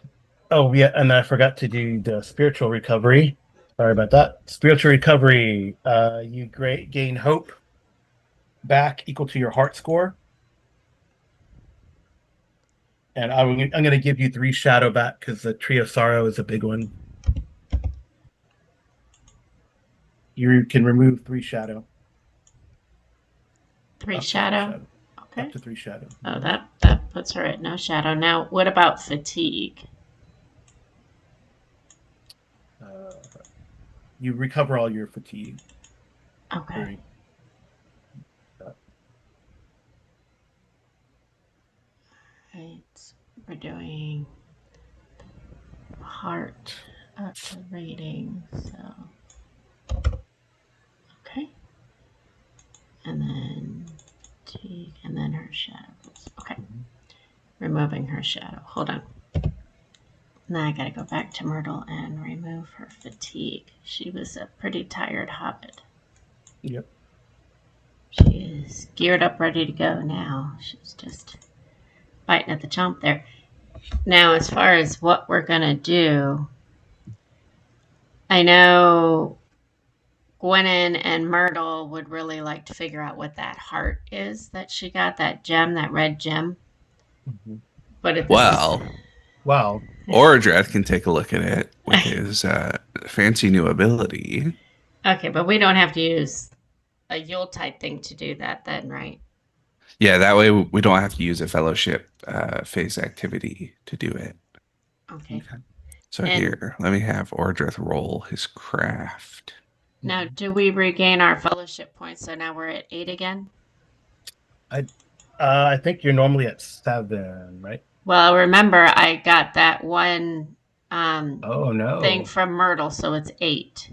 Oh yeah, and I forgot to do the spiritual recovery. Sorry about that. Spiritual recovery. You gain hope back equal to your heart score, and I'm going to give you 3 shadow back because the tree of sorrow is a big one. You can remove 3 shadow. 3 Up to 3 shadow. Okay. Up to 3 shadow. Oh, that puts her at no shadow. Now, what about fatigue? You recover all your fatigue. Okay. Right. We're doing heart up to rating. So, okay. And then fatigue, and then her shadow. Okay. Removing her shadow. Hold on. Now I gotta go back to Myrtle and remove her fatigue. She was a pretty tired hobbit. Yep. She is geared up, ready to go now. She's just biting at the chomp there. Now, as far as what we're gonna do, I know Gwennon and Myrtle would really like to figure out what that heart is that she got, that gem, that red gem. Mm-hmm. But at Well, Wow. Oradreth can take a look at it with his fancy new ability. Okay, but we don't have to use a Yuletide thing to do that then, right? Yeah, that way we don't have to use a fellowship phase activity to do it. Okay. So And here, let me have Oradreth roll his craft. now, do we regain our fellowship points? So now we're at 8 again? I think you're normally at 7, right? Well, remember, I got that one Oh thing no. from Myrtle, so it's 8.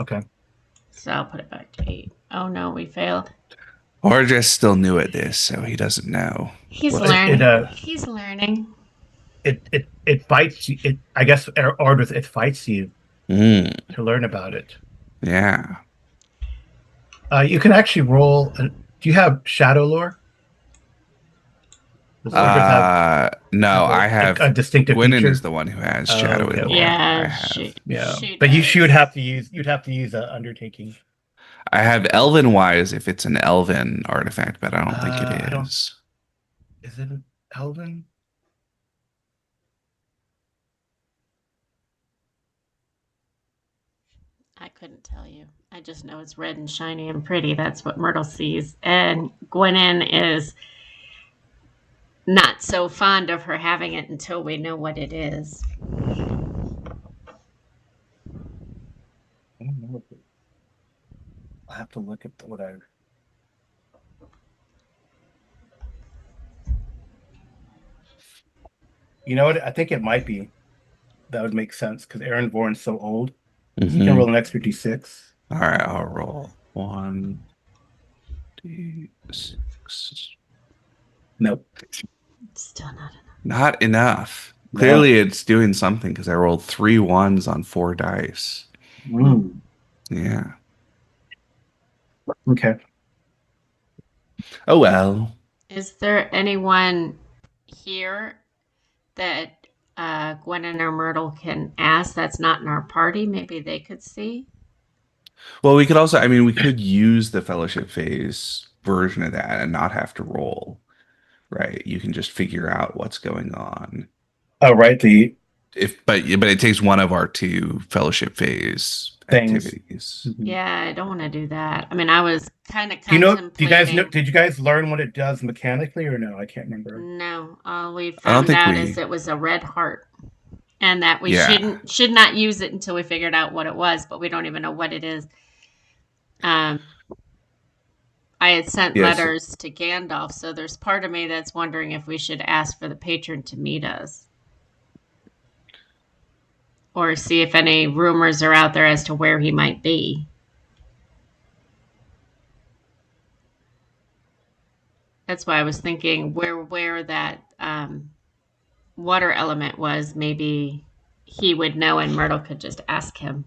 Okay. So I'll put it back to 8. Oh no, we failed. Orja's still new at this, so he doesn't know. He's Well, learning. He's learning. It fights you. I guess orders it fights you Mm, to learn about it. yeah. You can actually roll. Do you have shadow lore? Does orders No, have I a have. distinctive Gwynin feature? is the one who has Oh, shadowy okay. lore. I Yeah, have. she But does. you'd have to use a undertaking. I have Elven wise if it's an Elven artifact, but I don't think it I don't. is. Is it an Elven? I couldn't tell you. I just know it's red and shiny and pretty. That's what Myrtle sees. And Gwynin is not so fond of her having it until we know what it is. I don't know. I'll have to look at what I. You know what? I think it might be. That would make sense because Aaron Bourne's so old. So you can roll an extra d6. All right, I'll roll 1d6. Nope. Still not enough. Not enough. No. Clearly, it's doing something because I rolled 3 1s on 4 dice. Mm. Yeah. Okay. Oh well. Is there anyone here that Gwynin or Myrtle can ask that's not in our party? Maybe they could see. Well, we could also, I mean, we could use the fellowship phase version of that and not have to roll, right? You can just figure out what's going on. Oh, right. The But it takes one of our 2 fellowship phase things. activities. Mhm. Yeah, I don't want to do that. I mean, I was kind of Do you know? contemplating. Do you guys know? Did you guys learn what it does mechanically or no? I can't remember. No, all we I don't found think out we- is it was a red heart, and that we Yeah. should not use it until we figured out what it was. But we don't even know what it is. I had sent Yes. letters to Gandalf, so there's part of me that's wondering if we should ask for the patron to meet us, or see if any rumors are out there as to where he might be. That's why I was thinking where that water element was. Maybe he would know, and Myrtle could just ask him.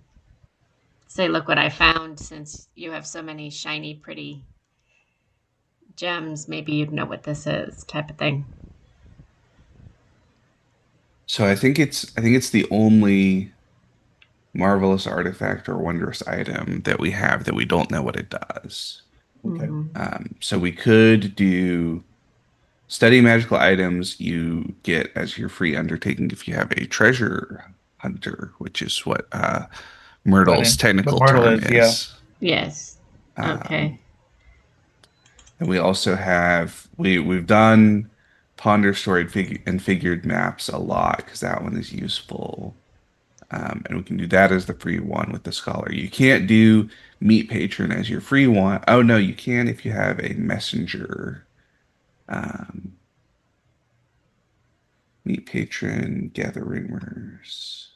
Say, look what I found. Since you have so many shiny, pretty gems, maybe you'd know what this is, type of thing. So I think it's the only marvelous artifact or wondrous item that we have that we don't know what it does. Okay. So we could do study magical items you get as your free undertaking if you have a treasure hunter, which is what Myrtle's technical What Myrtle term is, yeah. is. Yes. Okay. And we also have we've done ponder storied and figured maps a lot because that one is useful. And we can do that as the free one with the scholar. You can't do meet patron as your free one. Oh no, you can if you have a messenger. Meet patron, gather rumors.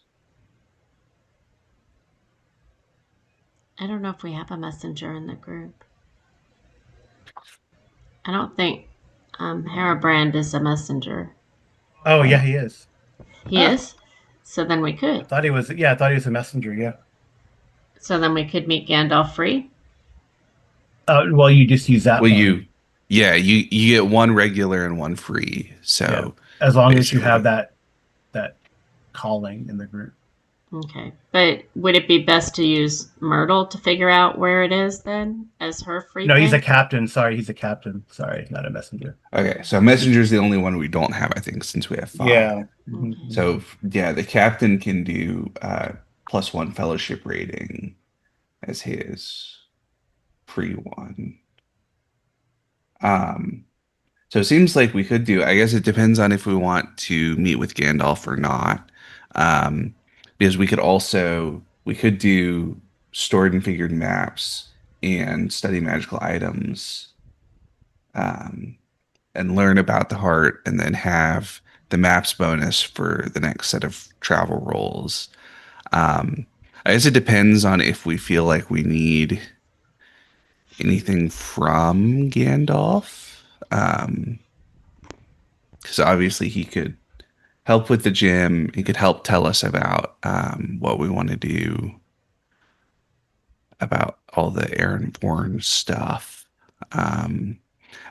I don't know if we have a messenger in the group. I don't think Harabrand is a messenger. Oh yeah, he is. He is? So then we I could. thought he was. Yeah, I thought he was a messenger. Yeah. So then we could meet Gandalf free. Well, you just use that Well, one. you get one regular and one free. So as long as you basically- have that calling in the group. Okay. But would it be best to use Myrtle to figure out where it is then as her free No, he's a thing? captain. Sorry, he's a captain. Sorry, not a messenger. Okay, so messenger is the only one we don't have, I think, since we have 5. Yeah. Okay. So yeah, the captain can do +1 fellowship rating as his free one. So it seems like we could do. I guess it depends on if we want to meet with Gandalf or not. Because we could do stored and figured maps and study magical items, and learn about the heart, and then have the maps bonus for the next set of travel rolls. I guess it depends on if we feel like we need anything from Gandalf. Because obviously he could help with the gym. He could help tell us about what we want to do about all the Aragorn stuff. Um,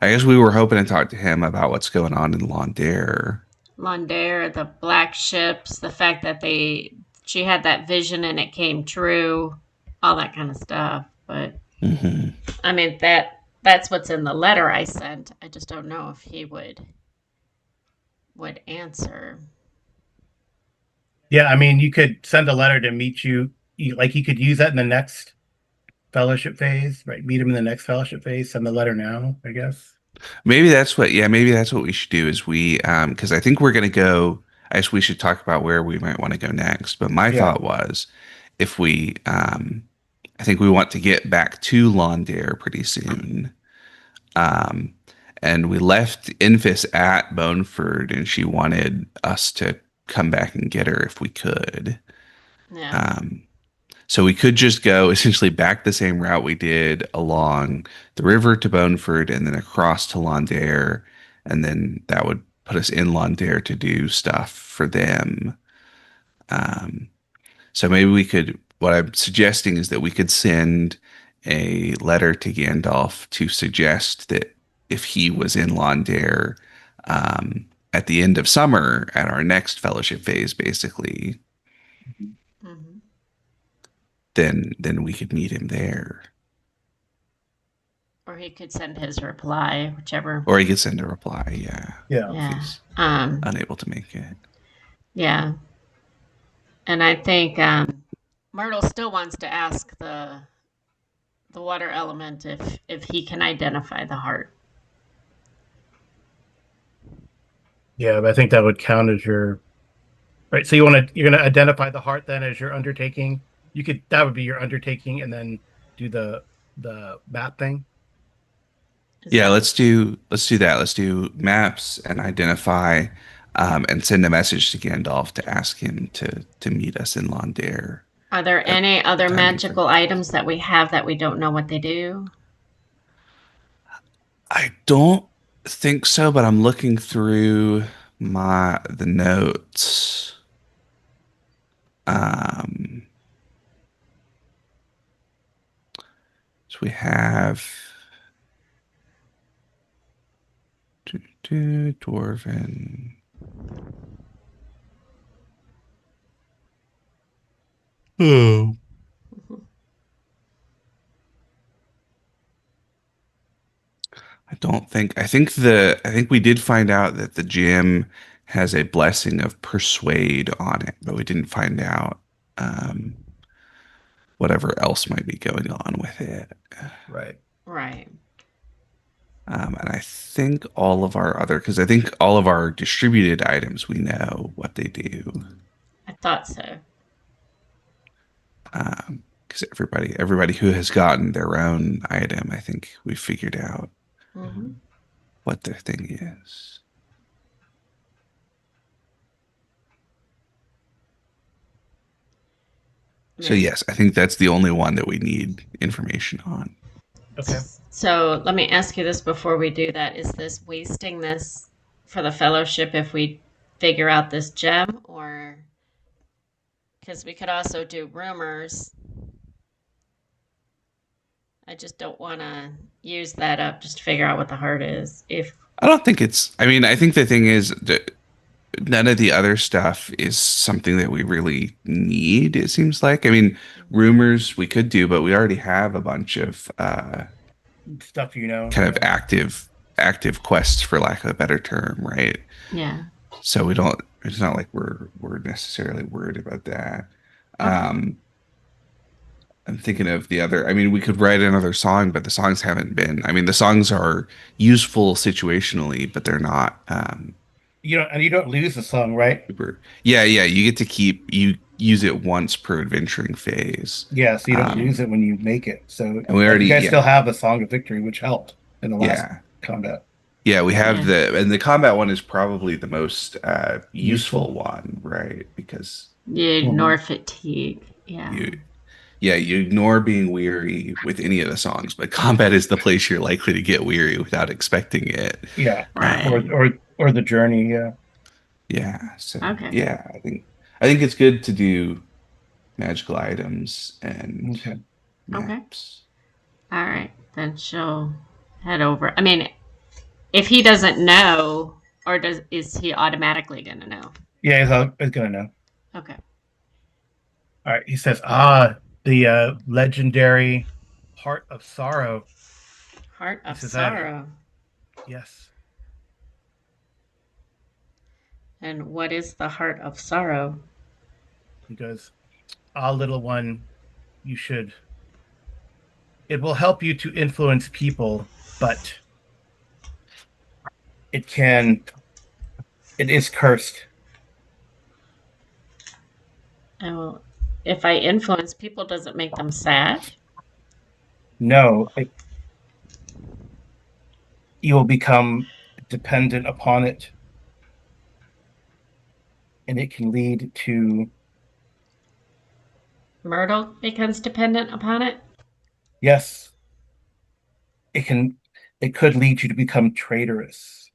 I guess we were hoping to talk to him about what's going on in Londair. Mondaire, the black ships, the fact that she had that vision and it came true, all that kind of stuff. But Hmm. I mean that's what's in the letter I sent. I just don't know if he would answer. Yeah, I mean, you could send a letter to meet you. Like you could use that in the next fellowship phase, right? Meet him in the next fellowship phase. Send the letter now, I guess. Maybe that's what, yeah, maybe that's what we should do is because I think we're going to go, I guess we should talk about where we might want to go next. But my Yeah. thought was if I think we want to get back to Londair pretty soon. Um, and we left Infis at Boneford and she wanted us to come back and get her if we could. Yeah. Um, so we could just go essentially back the same route we did along the river to Boneford and then across to Londair. And then that would put us in Londair to do stuff for them. Um, so maybe we could, what I'm suggesting is that we could send a letter to Gandalf to suggest that if he was in Londair at the end of summer at our next fellowship phase, basically, Mm-hmm. then we could meet him there. Or he could send his reply, whichever. Or he could send a reply, yeah. Yeah. If Yeah. he's unable to make it. Yeah. And I think Myrtle still wants to ask the water element if he can identify the heart. Yeah, but I think that would count as your right. So you're gonna identify the heart then as your undertaking. That would be your undertaking, and then do the map thing. Yeah, let's do that. Let's do maps and identify and send a message to Gandalf to ask him to meet us in Londair. Are there at any the other time he magical suggested. items that we have that we don't know what they do? I don't think so, but I'm looking through the notes. Um, so we have dwarven. Oh. I think we did find out that the gym has a blessing of persuade on it, but we didn't find out um, whatever else might be going on with it. Right. Right. And I think all of our other, because I think all of our distributed items, we know what they do. I thought so. Because everybody who has gotten their own item, I think we figured out Mm-hmm. what their thing is. So Yeah. yes, I think that's the only one that we need information on. Okay. So let me ask you this before we do that. Is this wasting this for the fellowship if we figure out this gem? Or because we could also do rumors. I just don't want to use that up just to figure out what the heart is. If I don't think it's, I mean, I think the thing is that none of the other stuff is something that we really need, it seems like. I mean, rumors we could do, but we already have a bunch of Stuff kind of yeah. active quests, for lack of a better term, right? yeah. So we don't, it's not like we're necessarily worried about that. Okay. I'm thinking of the other, I mean, we could write another song, but the songs haven't been, I mean, the songs are useful situationally, but they're not You don't lose the song, right? super. Yeah, you get to you use it once per adventuring phase. Yeah, so you don't Um, lose it when you make it. So, and we but already, you guys still have a song of victory, which helped in the last yeah. combat. Yeah, we have Yeah. and the combat one is probably the most useful Useful. one, right? Because Yeah, Mhm. nor fatigue. Yeah. You ignore being weary with any of the songs, but combat is the place you're likely to get weary without expecting it. Yeah. Right. Or the journey. Yeah. Yeah, so Okay. yeah, I think it's good to do magical items and Okay. Okay. maps. All right. Then she'll head over. I mean, if he doesn't know, or is he automatically going to know? Yeah, he's gonna know. Okay. All right. He says, the legendary Heart of Sorrow. Heart He of says that. sorrow. Yes. And what is the heart of sorrow? He goes, little one, you should. It will help you to influence people, but it can. It is cursed. Oh, if I influence people, does it make them sad? No, you will become dependent upon it, and it can lead to, Myrtle becomes dependent upon it? yes, it can. It could lead you to become traitorous.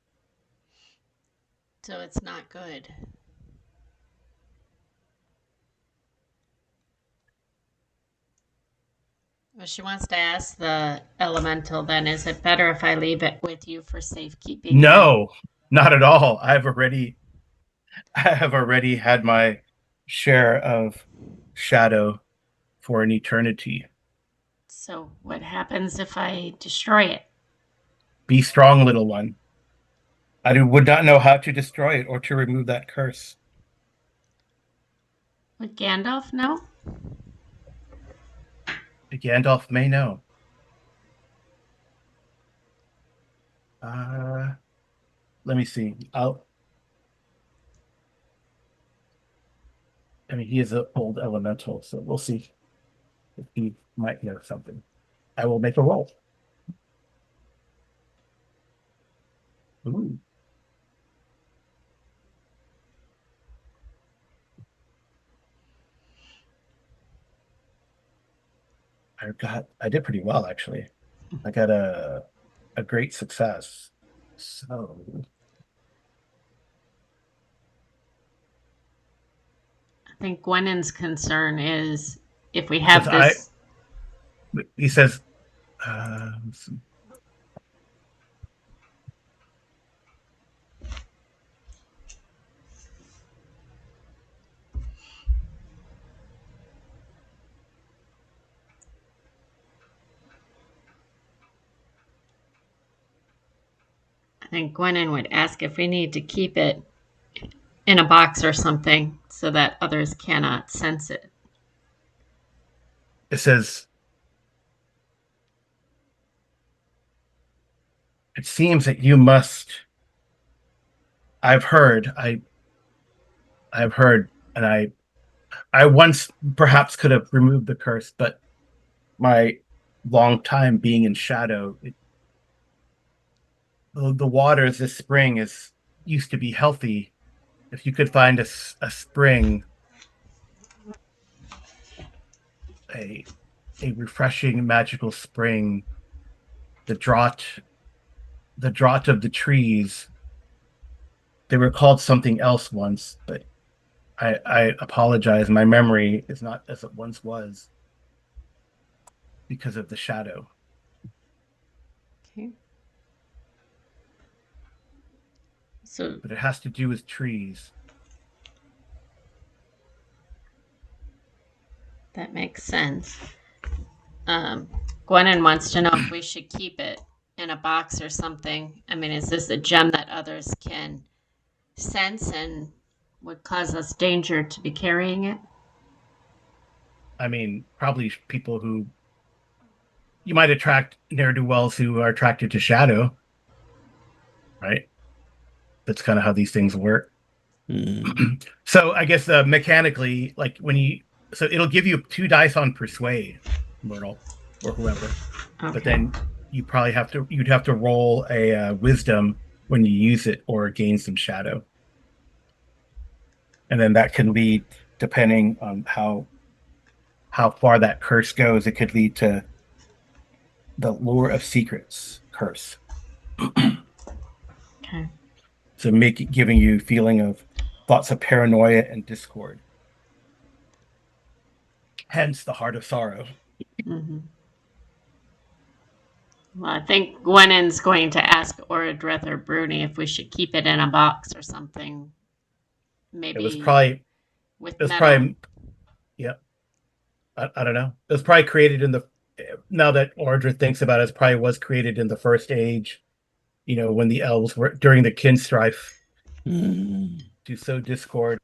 So it's not good. Well, she wants to ask the elemental then, is it better if I leave it with you for safekeeping? No, not at all. I have already had my share of shadow for an eternity. So what happens if I destroy it? Be strong, little one. Would not know how to destroy it or to remove that curse. Would Gandalf know? Gandalf may know. Uh, Let me see. I mean, he is an old elemental, so we'll see if he might know something. I will make a roll. Ooh. I did pretty well actually. I got a great success. So I think Gwynon's concern is if we he says have this. he says I think Gwenon would ask if we need to keep it in a box or something so that others cannot sense it. it says it seems that you must. I've heard I've heard and I once perhaps could have removed the curse, but my long time being in shadow, the waters this spring is used to be healthy. If you could find a spring, a refreshing magical spring, the drought of the trees, they were called something else once, but I apologize, my memory is not as it once was because of the shadow. Okay. So But it has to do with trees. that makes sense. Gwenon wants to know if we should keep it in a box or something. I mean, is this a gem that others can sense and would cause us danger to be carrying it? I mean, probably people who you might attract ne'er-do-wells who are attracted to shadow, right? That's kind of how these things work. Mm. So I guess mechanically, like so it'll give you 2 dice on persuade, Myrtle, or whoever. Okay. But then you'd have to roll a wisdom when you use it or gain some shadow, and then that can lead, depending on how how far that curse goes, it could lead to the lure of secrets curse. Okay. So giving you feeling of thoughts of paranoia and discord. Hence the heart of sorrow. Mm-hmm. Well, I think Gwennon's going to ask Orodreth or Bruni if we should keep it in a box or something. It was Maybe probably with it was metal. probably yeah. I don't know. It was probably created in the now that Ordra thinks about it, it probably was created in the first age, when the elves were during the kin strife to sow discord.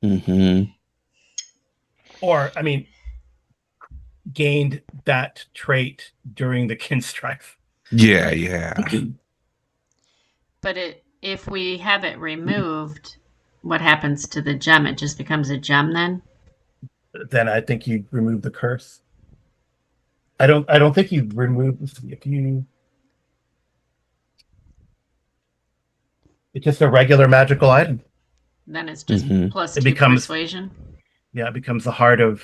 Mm-hmm. Or I mean gained that trait during the kin strife. Yeah, Right. yeah. But if we have it removed, what happens to the gem? It just becomes a gem then? Then I think you remove the curse. I don't think you remove if you it's just a regular magical item. Then it's just Mm-hmm. plus It 2 becomes persuasion. it becomes the heart of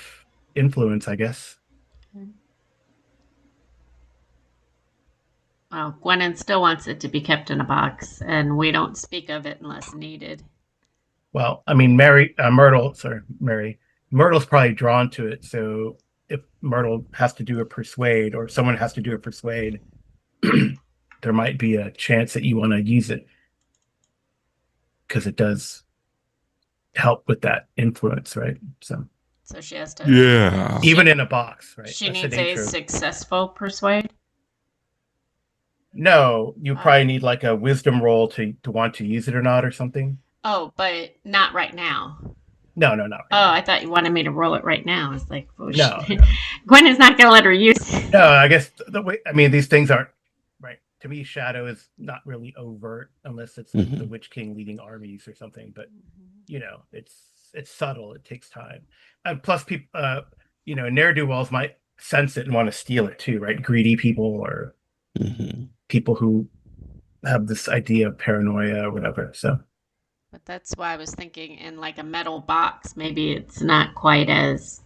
influence, I guess. Well, Gwennon still wants it to be kept in a box, and we don't speak of it unless needed. Well, I mean, Myrtle's probably drawn to it. So if Myrtle has to do a persuade or someone has to do a persuade, there might be a chance that you want to use it because it does help with that influence, right? So So she has to. Yeah. even in a box, right? She That's the needs a nature of- successful persuade. No, you probably need like a wisdom roll to want to use it or not or something. Oh, but not right now. No, not right Oh, now. I thought you wanted me to roll it right now. It's like, oh, No. Gwen is not going to let her use it. No, I guess the way these things aren't right. To me, Shadow is not really overt unless it's like the Mhm. Witch King leading armies or something. But it's subtle. It takes time, and plus, people, ne'er do wells might sense it and want to steal it too, right? Greedy people or Mm-hmm. people who have this idea of paranoia or whatever. So But that's why I was thinking in like a metal box. Maybe it's not quite as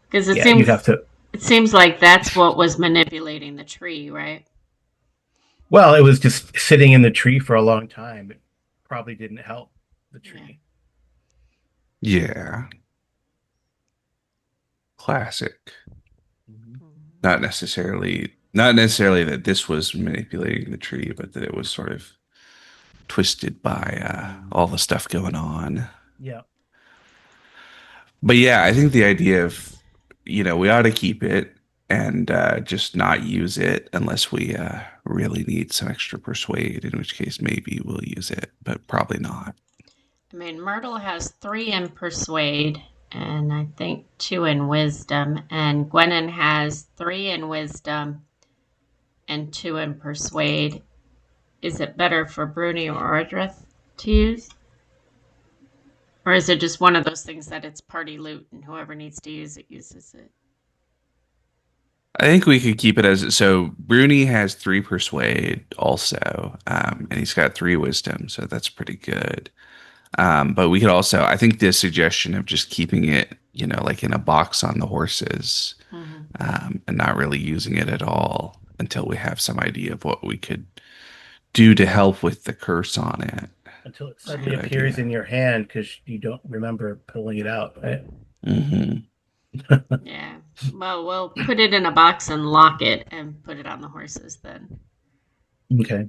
because yeah, you'd have to. it seems like that's what was manipulating the tree, right? Well, it was just sitting in the tree for a long time. It probably didn't help the tree. Yeah. Classic. Not necessarily that this was manipulating the tree, but that it was sort of twisted by all the stuff going on. Yeah. But yeah, I think the idea of, we ought to keep it and just not use it unless we really need some extra persuade, in which case maybe we'll use it, but probably not. I mean, Myrtle has 3 in persuade and I think 2 in wisdom, and Gwennon has 3 in wisdom and 2 in persuade. Is it better for Bruni or Ordreth to use? Or is it just one of those things that it's party loot and whoever needs to use it uses it? I think we could keep it as so. Bruni has 3 persuade also, and he's got 3 wisdom, so that's pretty good. But we could also, I think, the suggestion of just keeping it, like in a box on the horses, and not really using it at all until we have some idea of what we could do to help with the curse on it. Until it suddenly appears in your hand because you don't remember pulling it out, right? Mm-hmm. Yeah. Well, we'll put it in a box and lock it and put it on the horses then. Okay.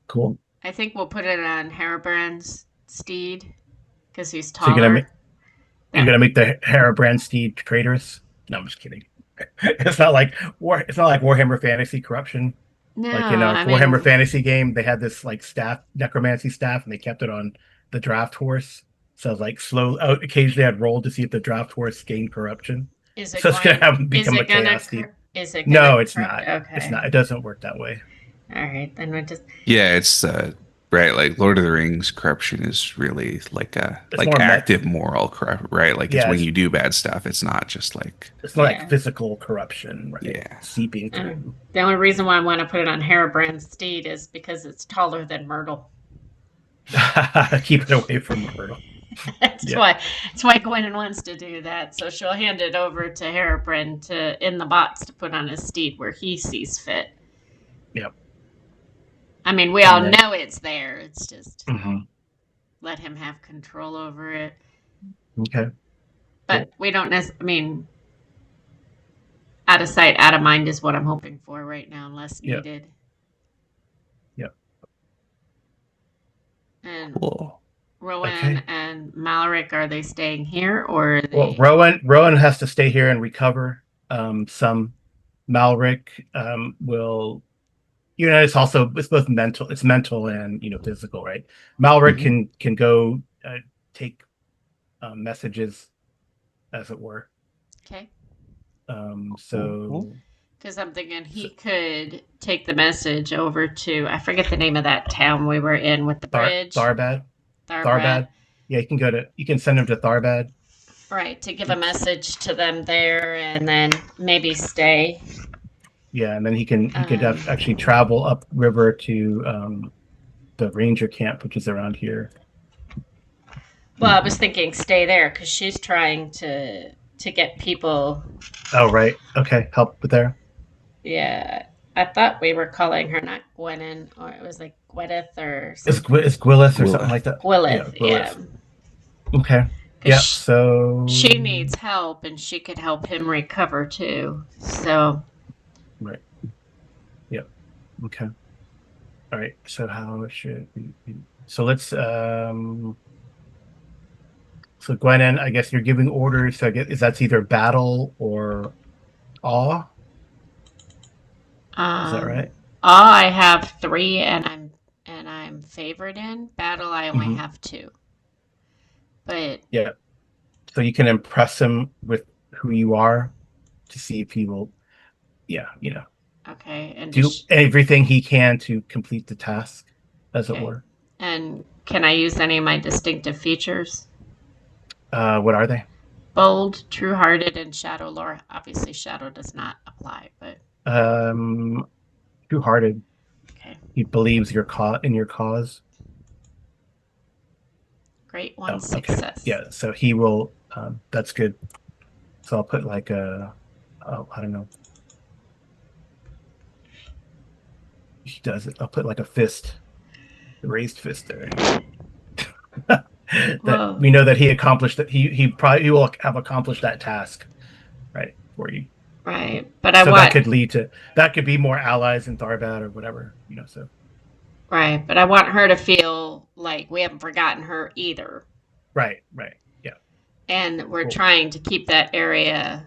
Cool. I think we'll put it on Harabrand's steed because he's So you're taller. gonna make the Harabrand steed traitorous? No, I'm just kidding. It's not like Warhammer Fantasy Corruption. No, Like in a I Warhammer mean, Fantasy game, they had this like staff, necromancy staff, and they kept it on the draft horse. So like occasionally I'd roll to see if the draft horse gained corruption. is it So it's going? gonna have Is become a it gonna? chaos steed. Is it? No, Gonna it's not. Okay. It's not. It doesn't work that way. All right, then we just. Yeah, it's right. Like Lord of the Rings, corruption is really like It's more active moral corrupt, right? Like it's Yeah, when you do bad stuff. It's not just like It's not Yeah. like physical corruption, right? Yeah. Seeping through. The only reason why I want to put it on Harabrand's steed is because it's taller than Myrtle. Keep it away from Myrtle. That's Yeah. why Gwennon wants to do that. So she'll hand it over to Hairbrand in the box to put on his steed where he sees fit. Yep. I mean, we And all then- know it's there. It's just Mhm. let him have control over it. Okay. But we don't necessarily. I mean, out of sight, out of mind is what I'm hoping for right now, unless Yep. needed. Yep. And Cool. Rowan Okay. and Malric, are they staying here or are they? Well, Rowan has to stay here and recover. Some Malric will, it's both mental, it's mental and physical, right? Malric can go take messages, as it were. Okay. So Because I'm thinking he could take the message over to, I forget the name of that town we were in with the bridge. Tharbad. Tharbad. Yeah, you can send him to Tharbad. Right, to give a message to them there and then maybe stay. Yeah, and then he could actually travel upriver to the ranger camp, which is around here. Well, I was thinking stay there because she's trying to get people. Oh, right. Okay, help with there. Yeah, I thought we were calling her not Gwennon, or it was like Gwyneth or It's something. Gwyleth or something like that. Gwyleth, Yeah. yeah. Okay. 'Cause Yeah. So she needs help, and she could help him recover too. So right. Yep. Okay. All right. So how should we? So let's. So Gwennon, I guess you're giving orders. So I guess that's either battle or awe. Is that right? I have 3, and I'm favored in battle. I only Mhm. have 2, but Yeah. So you can impress him with who you are to see if he will. Yeah. okay. And Do everything he can to complete the task, as it Okay. were. And can I use any of my distinctive features? What are they? Bold, true-hearted, and shadow lore. Obviously, shadow does not apply, but True-hearted. okay. He believes in your cause. Great, 1 Okay. success. Yeah. So he will. That's good. So I'll put like I don't know. He does it. I'll put like a raised fist there. That we know that he accomplished that. He will have accomplished that task, right, for you. Right, but So that could lead to be more allies in Tharbad or whatever, So right, but I want her to feel like we haven't forgotten her either. right, yeah. And we're Cool. trying to keep that area,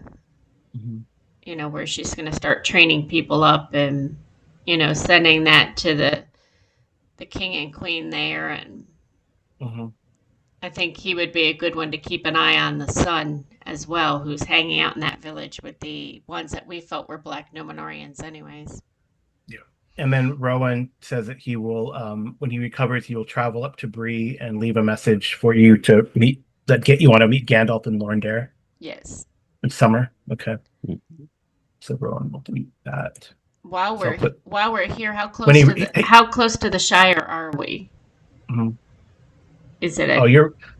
where she's going to start training people up and, sending that to the king and queen there. And I think he would be a good one to keep an eye on the son as well, who's hanging out in that village with the ones that we felt were Black Nomenorians anyways. Yeah. And then Rowan says that he will, when he recovers, he will travel up to Bree and leave a message for you to meet, you want to meet Gandalf and Lorndare Yes. in summer. Okay. So Rowan will do that. While we're here, how close to the Shire are we? Is it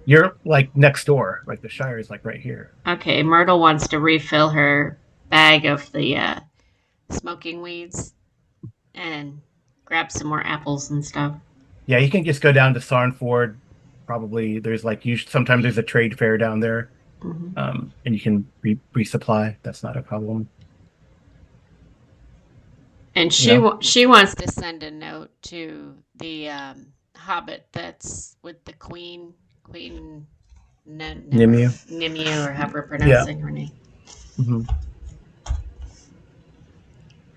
you're like next door. Like the Shire is like right here. Okay, Myrtle wants to refill her bag of the smoking weeds and grab some more apples and stuff. Yeah, you can just go down to Sarnford. Probably there's sometimes there's a trade fair down there, and you can resupply. That's not a problem. And she wants to send a note to the Hobbit that's with the Queen Nimue, or however we're pronouncing her name.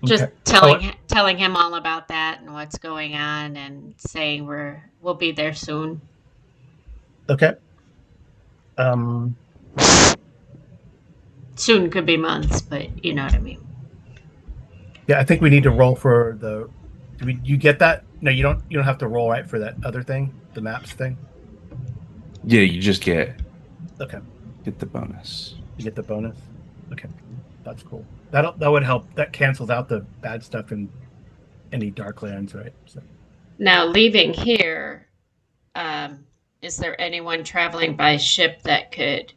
Just telling him all about that and what's going on, and saying we'll be there soon. Okay. Soon could be months, but you know what I mean. Yeah, I think we need to roll for the. You get that? No, you don't. You don't have to roll, right, for that other thing, the maps thing. Yeah, you just get the bonus. You get the bonus. Okay, that's cool. That would help. That cancels out the bad stuff in any Darklands, right? So. Now leaving here, is there anyone traveling by ship that could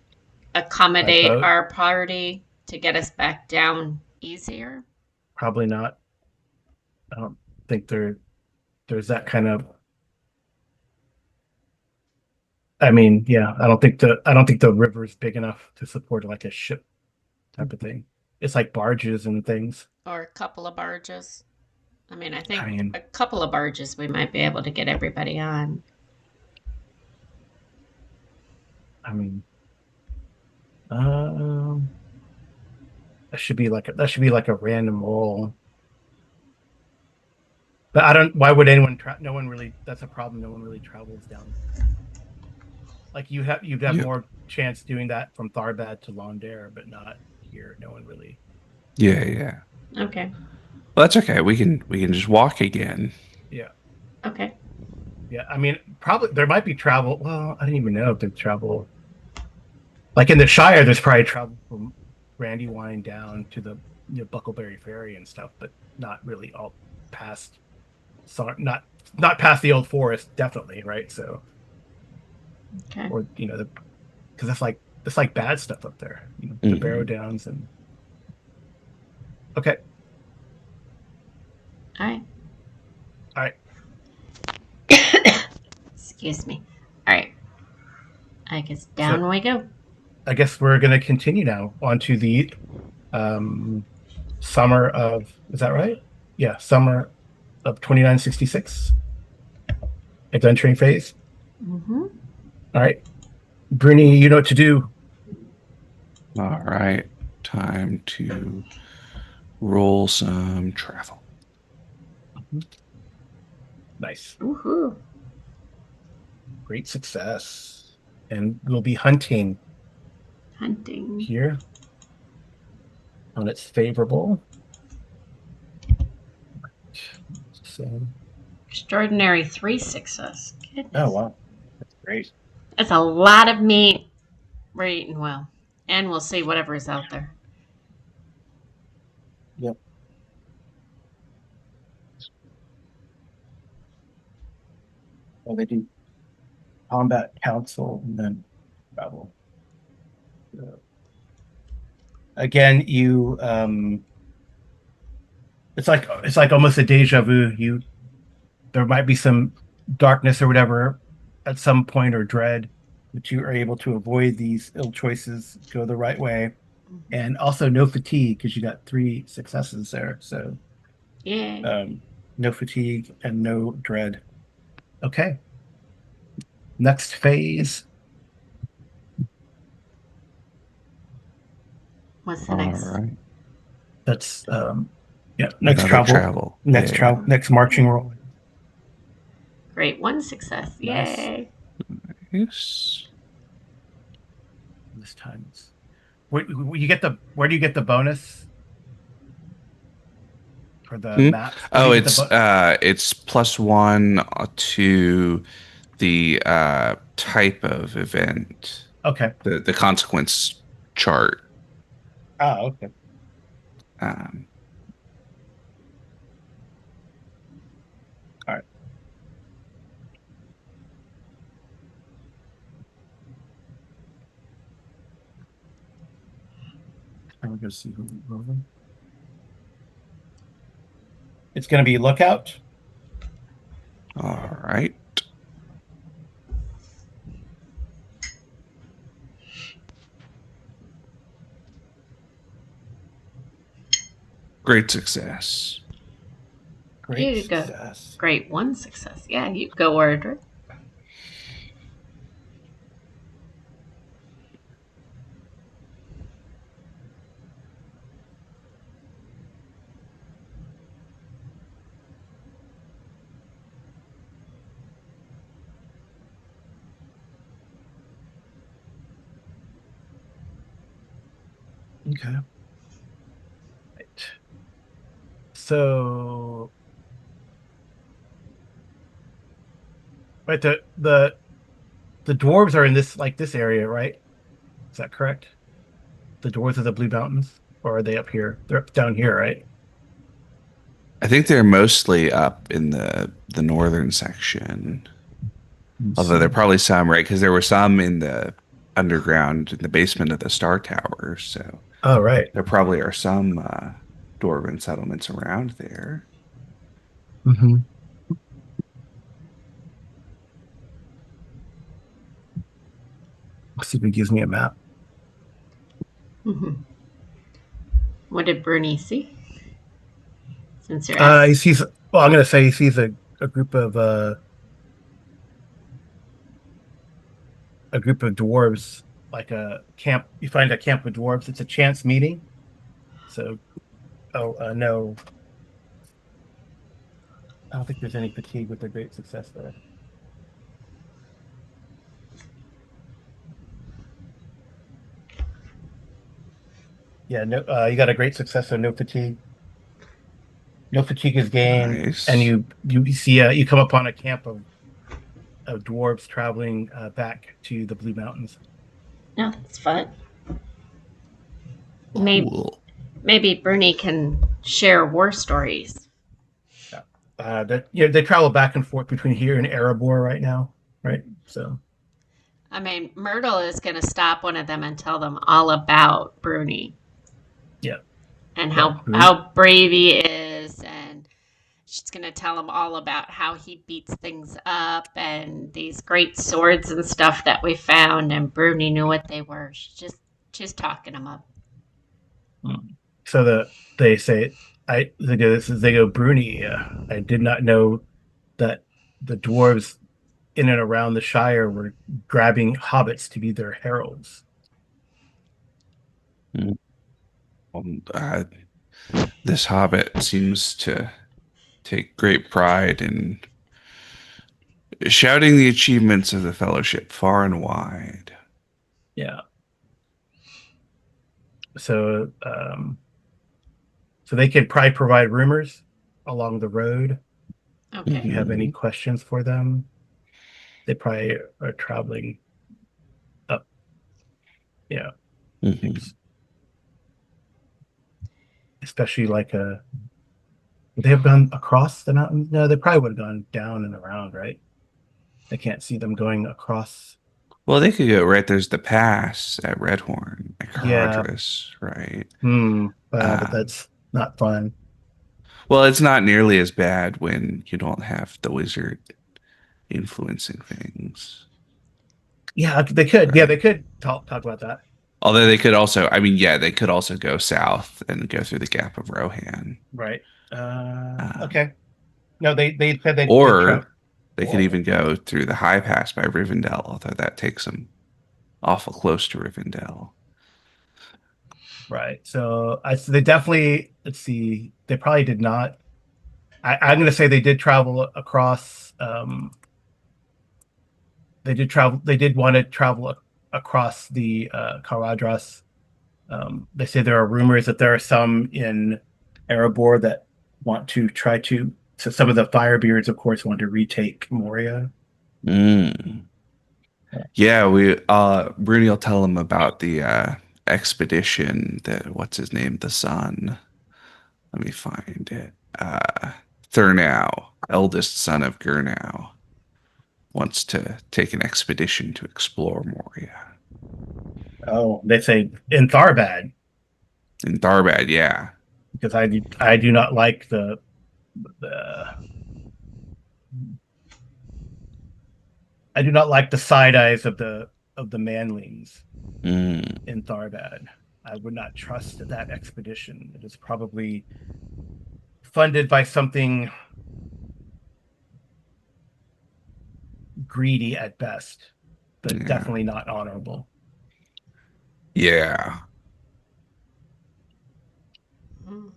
By accommodate boat? our party to get us back down easier? Probably not. I don't think there's that kind of. I mean, yeah, I don't think the river is big enough to support like a ship type of thing. It's like barges and things. Or a couple of barges? I mean, I I think mean, a couple of barges we might be able to get everybody on. I mean, um, that should be like a random roll. But I don't. Why would anyone? No one really. That's a problem. No one really travels down. Like you'd have Yeah. more chance doing that from Tharbad to Londare, but not here. No one really. Yeah, yeah. Okay. Well, that's okay. We can just walk again. Yeah, Okay. yeah. I mean, probably there might be travel. Well, I don't even know if there's travel. Like in the Shire, there's probably travel from Brandywine down to the Buckleberry Ferry and stuff, but not really all past. So not past the old forest, definitely, right? So Okay. or because that's like bad stuff up there. The Barrow Mhm. Downs and okay, All right. all right. Excuse me. All right. I guess So down we go. I guess we're going to continue now onto the summer of, is that right? Yeah, summer of 2966 adventuring phase. Mm-hmm. All right, Bruni, you know what to do. All right. Time to roll some travel. Nice, Woohoo. great success, and we'll be hunting Hunting. here on its favorable. So, Extraordinary 3 success. Goodness. oh wow, that's great. That's a lot of meat. We're eating well. And we'll see whatever is out there. Yep. Well, they do combat council and then travel. So, again, you it's like almost a deja vu. There might be some darkness or whatever at some point or dread, but you are able to avoid these ill choices, go the right way, and also no fatigue because you got 3 successes there. So Yay. no fatigue and no dread. Okay, next phase. What's the All next? right. That's yeah, next Another travel, next Yeah. travel, next marching roll. Great. 1 success. Nice. Yay. Yes. This time it's where you get the where do you get the bonus for the maps? Where do Oh, you get the it's +1 to the type of event, Okay. the consequence chart. Oh, okay. Um, All right. I'm gonna see who we're rolling. It's gonna be lookout. all right. Great success. Great You go. success. Great. 1 success. Yeah, you go, Order. Okay. Right. So, right, the dwarves are in this area, right? Is that correct? The dwarves of the Blue Mountains, or are they up here? They're up down here, right? I think they're mostly up in the northern section. Although there are probably some, right? Because there were some in the underground, in the basement of the Star Tower. So Oh, right. there probably are some dwarven settlements around there. Mm-hmm. Let's see if it gives me a map. Mhm. What did Bernie see? Since you're asking. He sees. Well, I'm gonna say he sees a group of dwarves, like a camp. You find a camp of dwarves. It's a chance meeting. So, no, I don't think there's any fatigue with the great success there. Yeah, no, you got a great success, so no fatigue. No fatigue is gained, and Nice. you see you come upon a camp of dwarves traveling back to the Blue Mountains. No, that's fun. Maybe Cool. maybe Bernie can share war stories. Yeah. They travel back and forth between here and Erebor right now, right? So I mean, Myrtle is going to stop one of them and tell them all about Bruni yeah, and yeah, how brave he is, and she's going to tell him all about how he beats things up and these great swords and stuff that we found, and Bruni knew what they were. She's talking them up. So they say they go Bruni. I did not know that the dwarves in and around the Shire were grabbing hobbits to be their heralds. Mm. This hobbit seems to take great pride in shouting the achievements of the Fellowship far and wide. Yeah. So so they could probably provide rumors along the road. If Okay. you have any Mhm. questions for them, they probably are traveling up. Yeah, Mhm. especially like would they have gone across the mountain? No, they probably would have gone down and around, right? I can't see them going across. Well, they could go right. There's the pass at Redhorn, at Yeah. Caradhras, right? But Um, that's not fun. well, it's not nearly as bad when you don't have the wizard influencing things, Yeah, they could. Yeah, right? they could talk about that. Although they could also, I mean, yeah, they could also go south and go through the Gap of Rohan. Right. Um, Okay. No, they said they'd or travel. they could Or even go through the High Pass by Rivendell, although that takes them awful close to Rivendell. right. So they definitely. Let's see. They probably did not. I'm going to say they did travel across. They did travel. They did want to travel across the Caradhras. They say there are rumors that there are some in Erebor that want to try to. So some of the Firebeards, of course, want to retake Moria. Mm. Yeah, we Bruni will tell him about the expedition that what's his name, the son. Let me find it. Thurnow, eldest son of Gurnau, wants to take an expedition to explore Moria. Oh, they say in Tharbad In Tharbad, yeah. because I do not like the I do not like the side eyes of the manlings Mm, in Tharbad. I would not trust that expedition. It is probably funded by something greedy at best, but yeah. definitely not honorable. Yeah. Mm.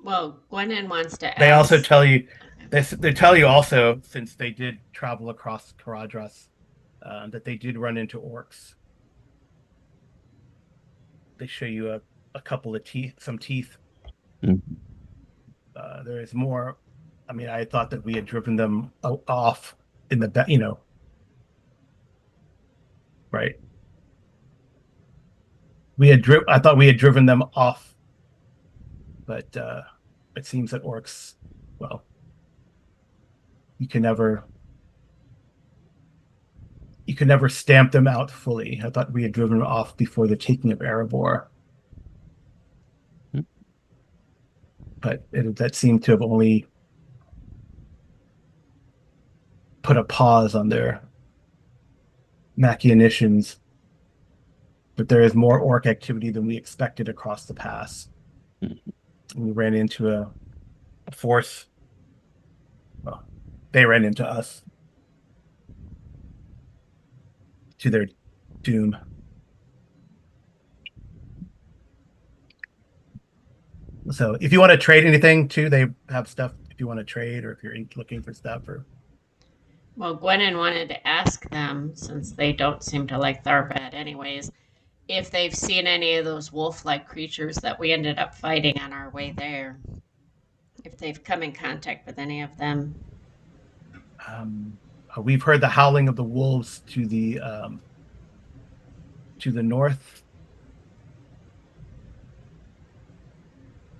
Well, Gwennon wants to They also ask. tell you they tell you also, since they did travel across Caradhras, that they did run into orcs. They show you a couple of teeth, some teeth. Mm, There is more. I mean, I thought that we had driven them off in the right. I thought we had driven them off, but it seems that orcs, well, you can never. you could never stamp them out fully. I thought we had driven them off before the taking of Erebor, but that seemed to have only put a pause on their machinations. But there is more orc activity than we expected across the pass. We ran into a force. Well, they ran into us to their doom. So if you want to trade anything too, they have stuff if you want to trade, or if you're looking for stuff. Or Well, Gwennon wanted to ask them, since they don't seem to like Tharbad anyways, if they've seen any of those wolf-like creatures that we ended up fighting on our way there. If they've come in contact with any of them. we've heard the howling of the wolves to the north.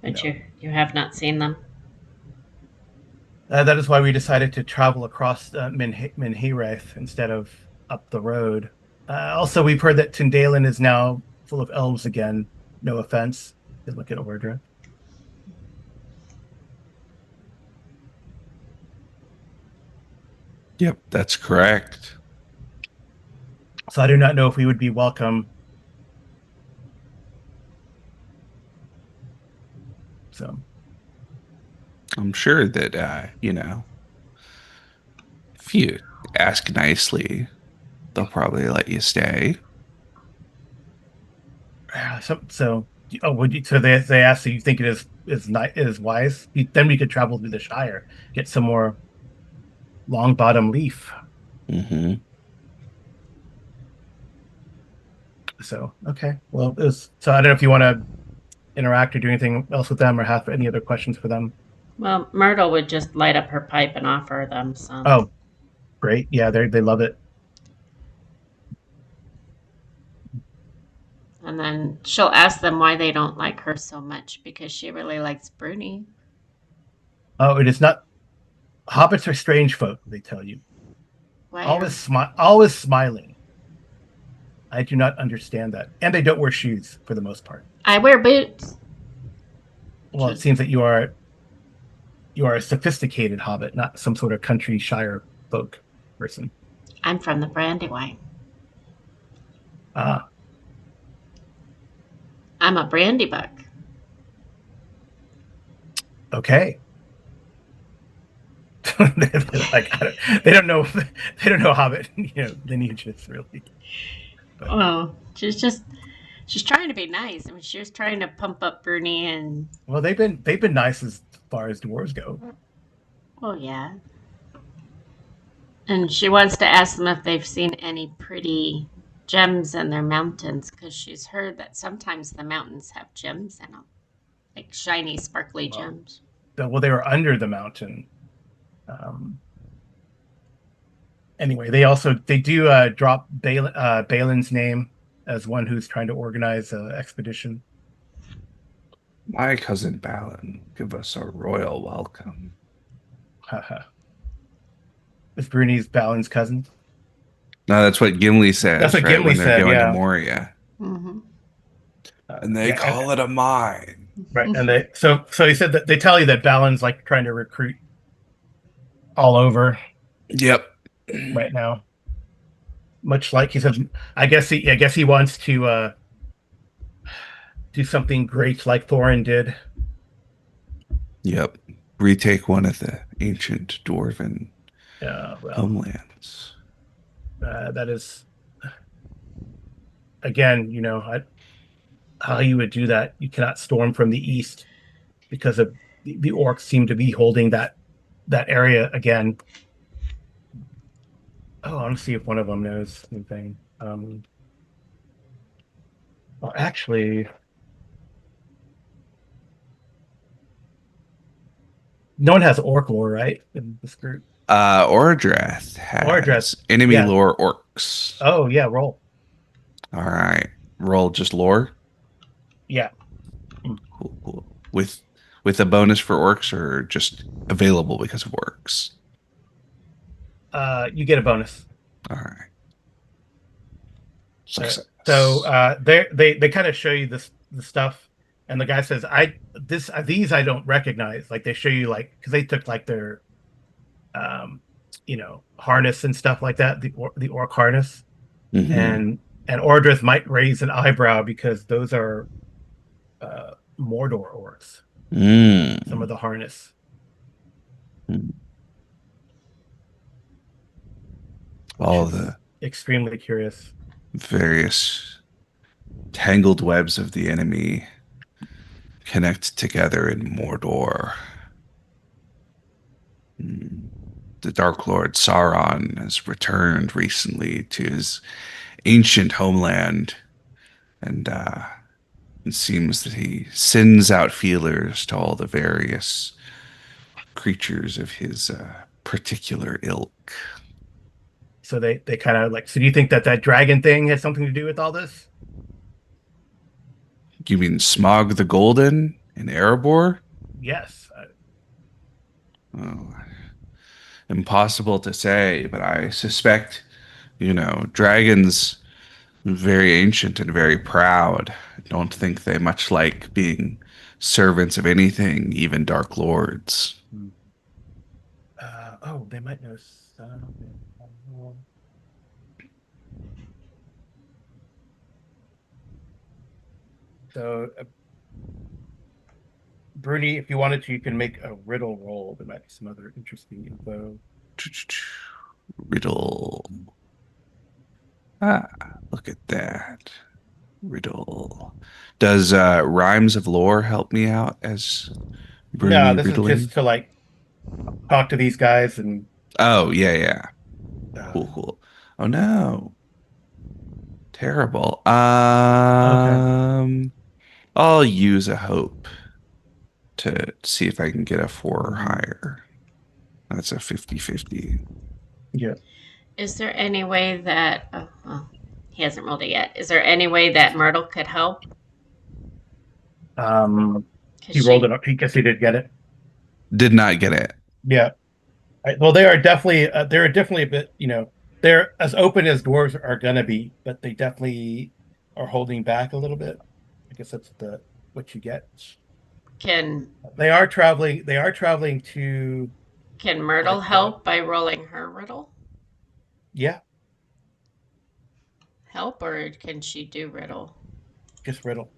But No. you have not seen them? That is why we decided to travel across Minhiraeth instead of up the road. Also, we've heard that Tindailin is now full of elves again. No offense. They look at Ordra. Yep, that's correct. So I do not know if we would be welcome. So I'm sure that if you ask nicely, they'll probably let you stay. would you? So they asked, so you think it is wise? Then we could travel through the Shire, get some more long bottom leaf. Mm-hmm. So okay, well, so I don't know if you want to interact or do anything else with them, or have any other questions for them. Well, Myrtle would just light up her pipe and offer them some. Oh, great! Yeah, they love it. And then she'll ask them why they don't like her so much, because she really likes Bruni. Oh, it is not. Hobbits are strange folk, they tell you. Why Always smiling. I do not understand that, and they don't wear shoes for the most part. I wear boots. Well, it seems that you are a sophisticated hobbit, not some sort of country shire folk person. I'm from the Brandywine. Ah, I'm a brandy buck. okay. Like, they don't know hobbit, lineages really. But, Oh, she's trying to be nice. I mean, she was trying to pump up Bruni and. well, they've been nice as far as dwarves go. Oh yeah. And she wants to ask them if they've seen any pretty gems in their mountains, because she's heard that sometimes the mountains have gems in them, like shiny, sparkly gems. Well, they were under the mountain. Anyway, they do drop Balin's name as one who's trying to organize an expedition. My cousin Balin, give us a royal welcome. Is Bruni's Balin's cousin? No, that's what Gimli says. That's what right, Gimli when they're said, going yeah. to Moria, Mm-hmm. and they call it a mine. Right, and so he said that they tell you that Balin's like trying to recruit all over. Yep. Right now, much like he said, I guess he wants to do something great like Thorin did. Yep. Retake one of the ancient dwarven homelands. That is, again, how you would do that. You cannot storm from the east because of the orcs seem to be holding that area again. Oh, I want to see if one of them knows anything. Well, actually, no one has orc lore, right, in this group? Ordrath has enemy lore orcs. Oh yeah, roll. All right, roll just lore. Yeah. Cool. With a bonus for orcs, or just available because of orcs. You get a bonus. All right. Success. They kind of show you the stuff, and the guy says, "I this these I don't recognize." Like they show you like because they took like their um harness and stuff like that, the orc harness, Hmm. and Ordrith might raise an eyebrow because those are Mordor orcs. Some of Mm. the harness, which All is the extremely curious. various tangled webs of the enemy connect together in Mordor. Mm. The Dark Lord Sauron has returned recently to his ancient homeland, and it seems that he sends out feelers to all the various creatures of his particular ilk. So they kind of like. So do you think that dragon thing has something to do with all this? You mean Smog the Golden in Erebor? Yes. Oh, impossible to say, but I suspect, dragons very ancient and very proud. I don't think they much like being servants of anything, even dark lords. Oh, they might know something. So, Bruni, if you wanted to, you can make a riddle roll. There might be some other interesting info. Riddle. Ah, look at that. Riddle. Does Rhymes of Lore help me out as No, Bruni this is riddling? just to like talk to these guys and Oh, yeah, yeah. Cool, um, cool. Oh no. Terrible. okay. I'll use a hope to see if I can get a 4 or Mhm. higher. That's a 50-50. Yeah. Is there any way that, oh, well, he hasn't rolled it yet. Is there any way that Myrtle could help? Um, Because he rolled she it up. He guess he did get it. Did not get it. Yeah. Well, they're definitely a bit, they're as open as dwarves are gonna be, but they definitely are holding back a little bit. I guess that's what you get. can They are traveling to can Myrtle like the help by rolling her riddle? yeah, Help, or can she do riddle? just riddle.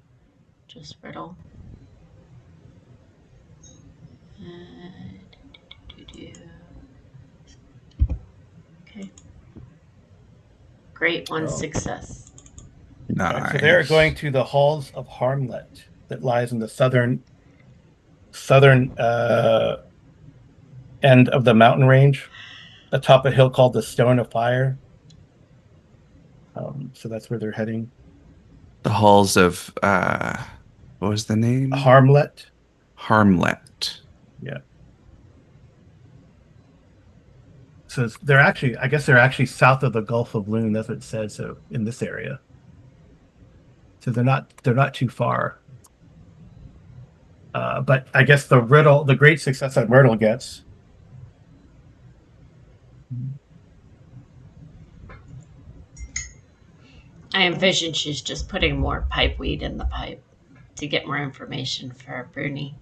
Just riddle. Uh, Okay. Great, one Oh. success. All right, so they're Nice. going to the halls of Harmlet that lies in the southern end of the mountain range, atop a hill called the Stone of Fire. So that's where they're heading. The halls of what was the name? Harmlet. Harmlet. Yeah. So they're actually, I guess they're actually south of the Gulf of Loon. That's what it says. So in this area, so they're not too far. But I guess the great success that Myrtle gets. I envision she's just putting more pipe weed in the pipe to get more information for Bruni.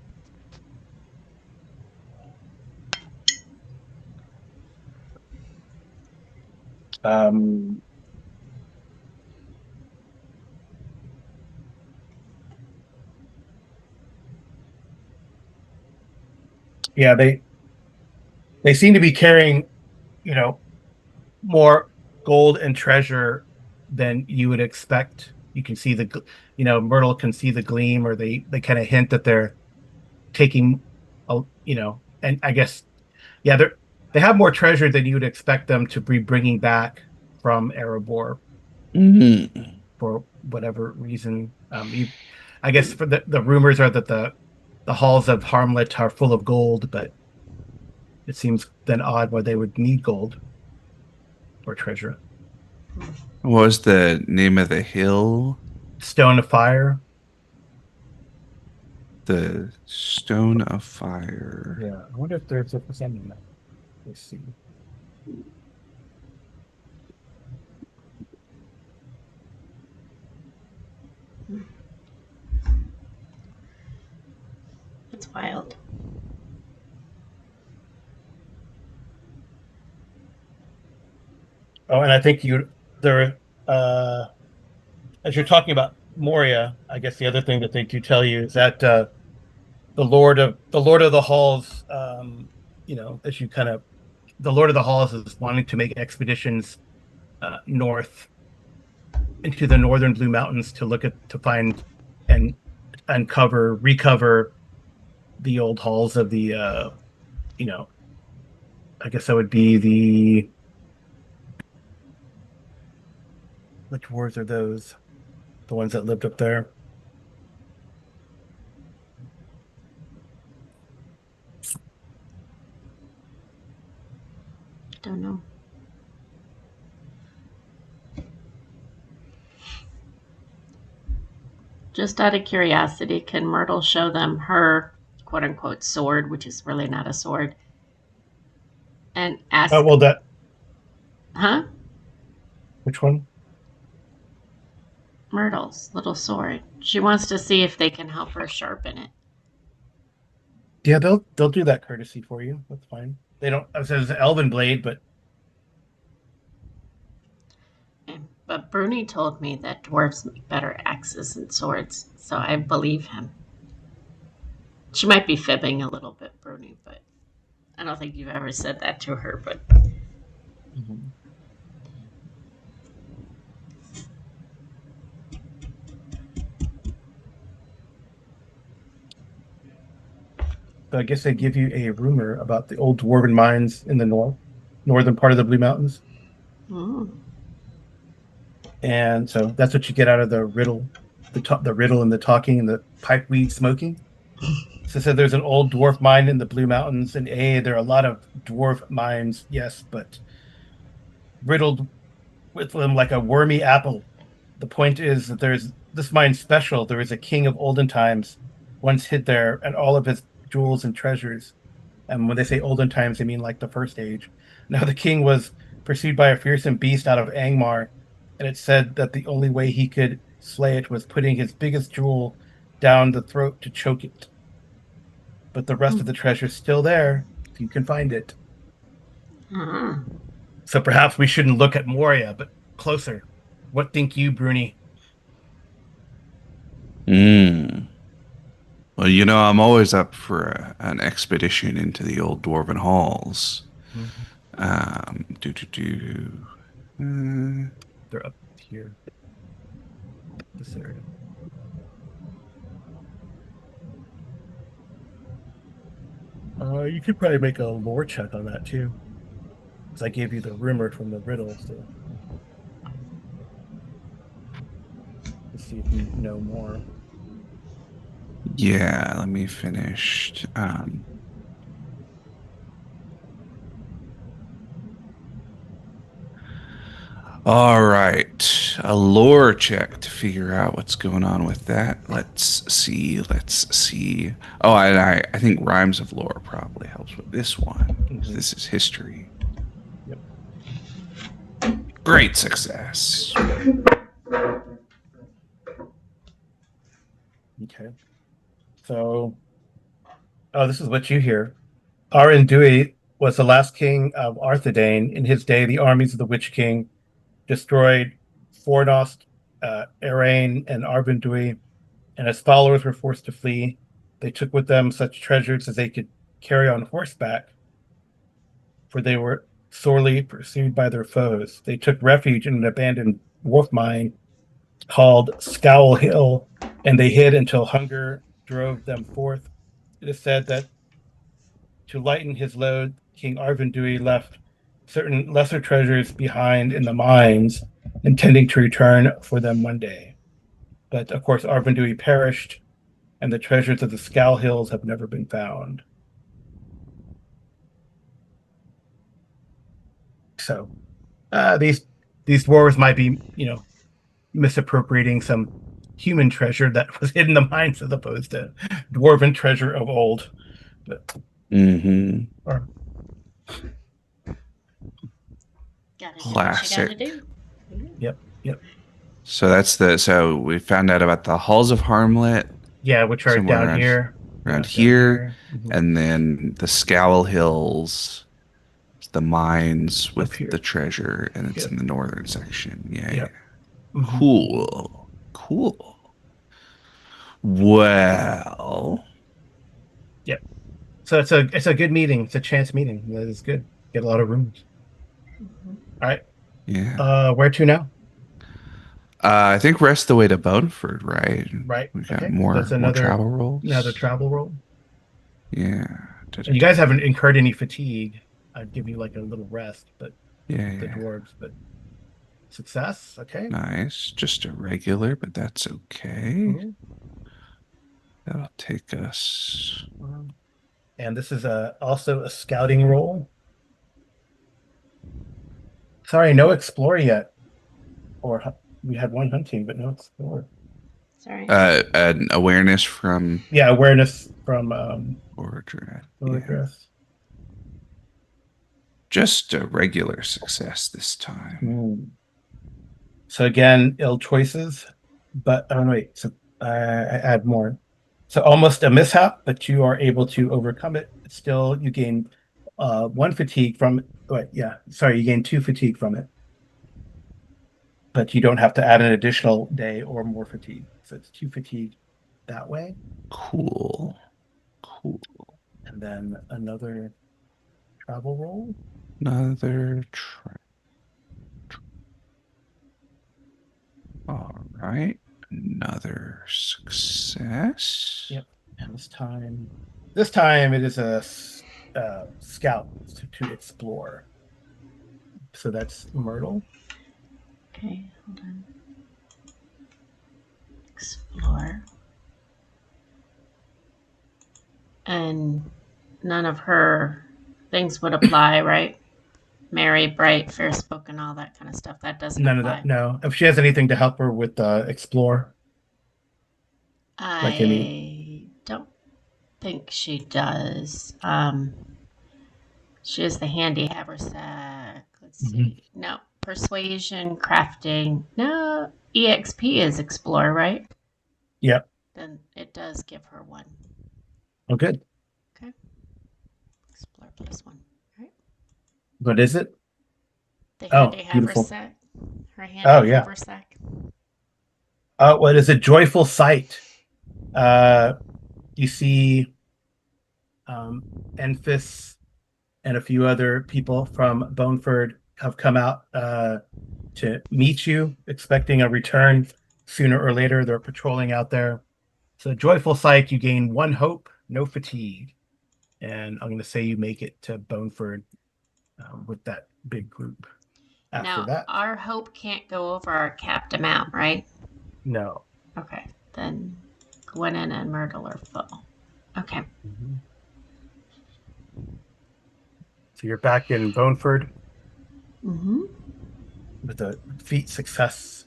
Um, yeah, they seem to be carrying, you know, more gold and treasure than you would expect. You can see Myrtle can see the gleam, or they kind of hint that they're taking, and I guess yeah, they have more treasure than you would expect them to be bringing back from Erebor Hmm. for whatever reason. I guess for the rumors are that the halls of Harmlet are full of gold, but it seems then odd why they would need gold or treasure. What was the name of the hill? Stone of Fire. The Stone of Fire. Yeah, I wonder if there's a percent in that. Let's see. It's wild. Oh, and I think as you're talking about Moria, I guess the other thing that they do tell you is that the Lord of the Halls, as you kind of the Lord of the Halls is wanting to make expeditions north into the northern Blue Mountains to find and recover the old halls of you know, I guess that would be which wars are those? The ones that lived up there. Don't know. Just out of curiosity, can Myrtle show them her quote unquote sword, which is really not a sword, and ask, Oh, well, huh? which one? Myrtle's little sword. She wants to see if they can help her sharpen it. Yeah, they'll do that courtesy for you. That's fine. They don't. I said it's an elven blade, but But Bruni told me that dwarves make better axes and swords, so I believe him. She might be fibbing a little bit, Bruni, but I don't think you've ever said that to her. But so I guess they give you a rumor about the old dwarven mines in the northern part of the Blue Mountains, and so that's what you get out of the riddle, the riddle and the talking and the pipe weed smoking. So it said there's an old dwarf mine in the Blue Mountains, and there are a lot of dwarf mines, yes, but riddled with them like a wormy apple. The point is that there's this mine's special. There is a king of olden times once hid there, and all of his jewels and treasures. And when they say olden times, they mean like the first age. Now the king was pursued by a fearsome beast out of Angmar, and it said that the only way he could slay it was putting his biggest jewel down the throat to choke it. But the rest of the treasure's still there, if you can find it. So perhaps we shouldn't look at Moria, but closer. What think you, Bruni? Well, I'm always up for an expedition into the old dwarven halls. Do do do. They're up here, this area. You could probably make a lore check on that too, because I gave you the rumor from the riddle, so let's see if you know more. Yeah, let me finish. All right, a lore check to figure out what's going on with that. Let's see. Oh, I think rhymes of lore probably helps with this one. This is history. Yep. Great success. Okay. So, this is what you hear. Arindui was the last king of Arthedain. In his day, the armies of the Witch King destroyed Fornost, Arain, and Arvindui, and his followers were forced to flee. They took with them such treasures as they could carry on horseback, for they were sorely pursued by their foes. They took refuge in an abandoned wolf mine called Scowl Hill, and they hid until hunger drove them forth. It is said that to lighten his load, King Arvindui left certain lesser treasures behind in the mines, intending to return for them one day. But of course, Arvindui perished, and the treasures of the Scowl Hills have never been found. So these dwarves might be, misappropriating some human treasure that was hidden in the mines as opposed to dwarven treasure of old. But, or, Gotta do what you Classic. gotta do. Yep. So so we found out about the halls of Harmlet Yeah, which are somewhere down here. Yeah, around down here, here. and then the Scowl Hills, the mines Up with the here. treasure, and it's Yep. in the northern section. Yeah, yeah. Yep. hmm Cool. Cool. Well, Yep. So it's a good meeting. It's a chance meeting. That is good. Get a lot of rooms. Mhm. All right. yeah. Where to now? I think rest the way to Boneford, right? Right. We got Okay. So it's more travel another rolls. travel roll. Yeah. And you guys Da-da-da. haven't incurred any fatigue. I'd give you like a little rest, but Yeah, the yeah. dwarves, but success. Okay. Nice. Just a regular, but that's okay. Mhm. That'll take us. And this is also a scouting roll. Sorry, no explore yet. We had one hunting, but no explore. Sorry. An awareness from Yeah, awareness from Order. Yeah. dress. Just a regular success this time. So again, ill choices, but oh no, wait. So I add more. So almost a mishap, but you are able to overcome it. Still, you gain one fatigue from. Wait, yeah, sorry, you gain two fatigue from it, but you don't have to add an additional day or more fatigue. So it's two fatigue that way, Cool. Cool. and then another travel roll. Another try. All right. Another success. Yep, and this time it is a scout to explore. So that's Myrtle. Okay, hold on. Explore. And none of her things would apply, right? Merry, bright, fair spoken, all that kind of stuff. That doesn't None of apply. that. No. If she has anything to help her with explore, like any. I don't think she does. She has the handy haversack. Let's see. No. Persuasion, crafting. No. EXP is explore, right? Yep. Then it does give her one. Oh, good. Okay. Explore plus one. All right. What is it? The Oh, handy beautiful. haversack. Her handy Oh, yeah. haversack. What is a joyful sight? You see Enfys and a few other people from Boneford have come out to meet you, expecting a return sooner or later. They're patrolling out there. So, joyful sight, you gain one hope, no fatigue. And I'm going to say you make it to Boneford with that big group. After Now, that, our hope can't go over our capped amount, right? no. Okay. Then Gwennon and Myrtle are full. Okay. So you're back in Boneford Mm-hmm. with a feat success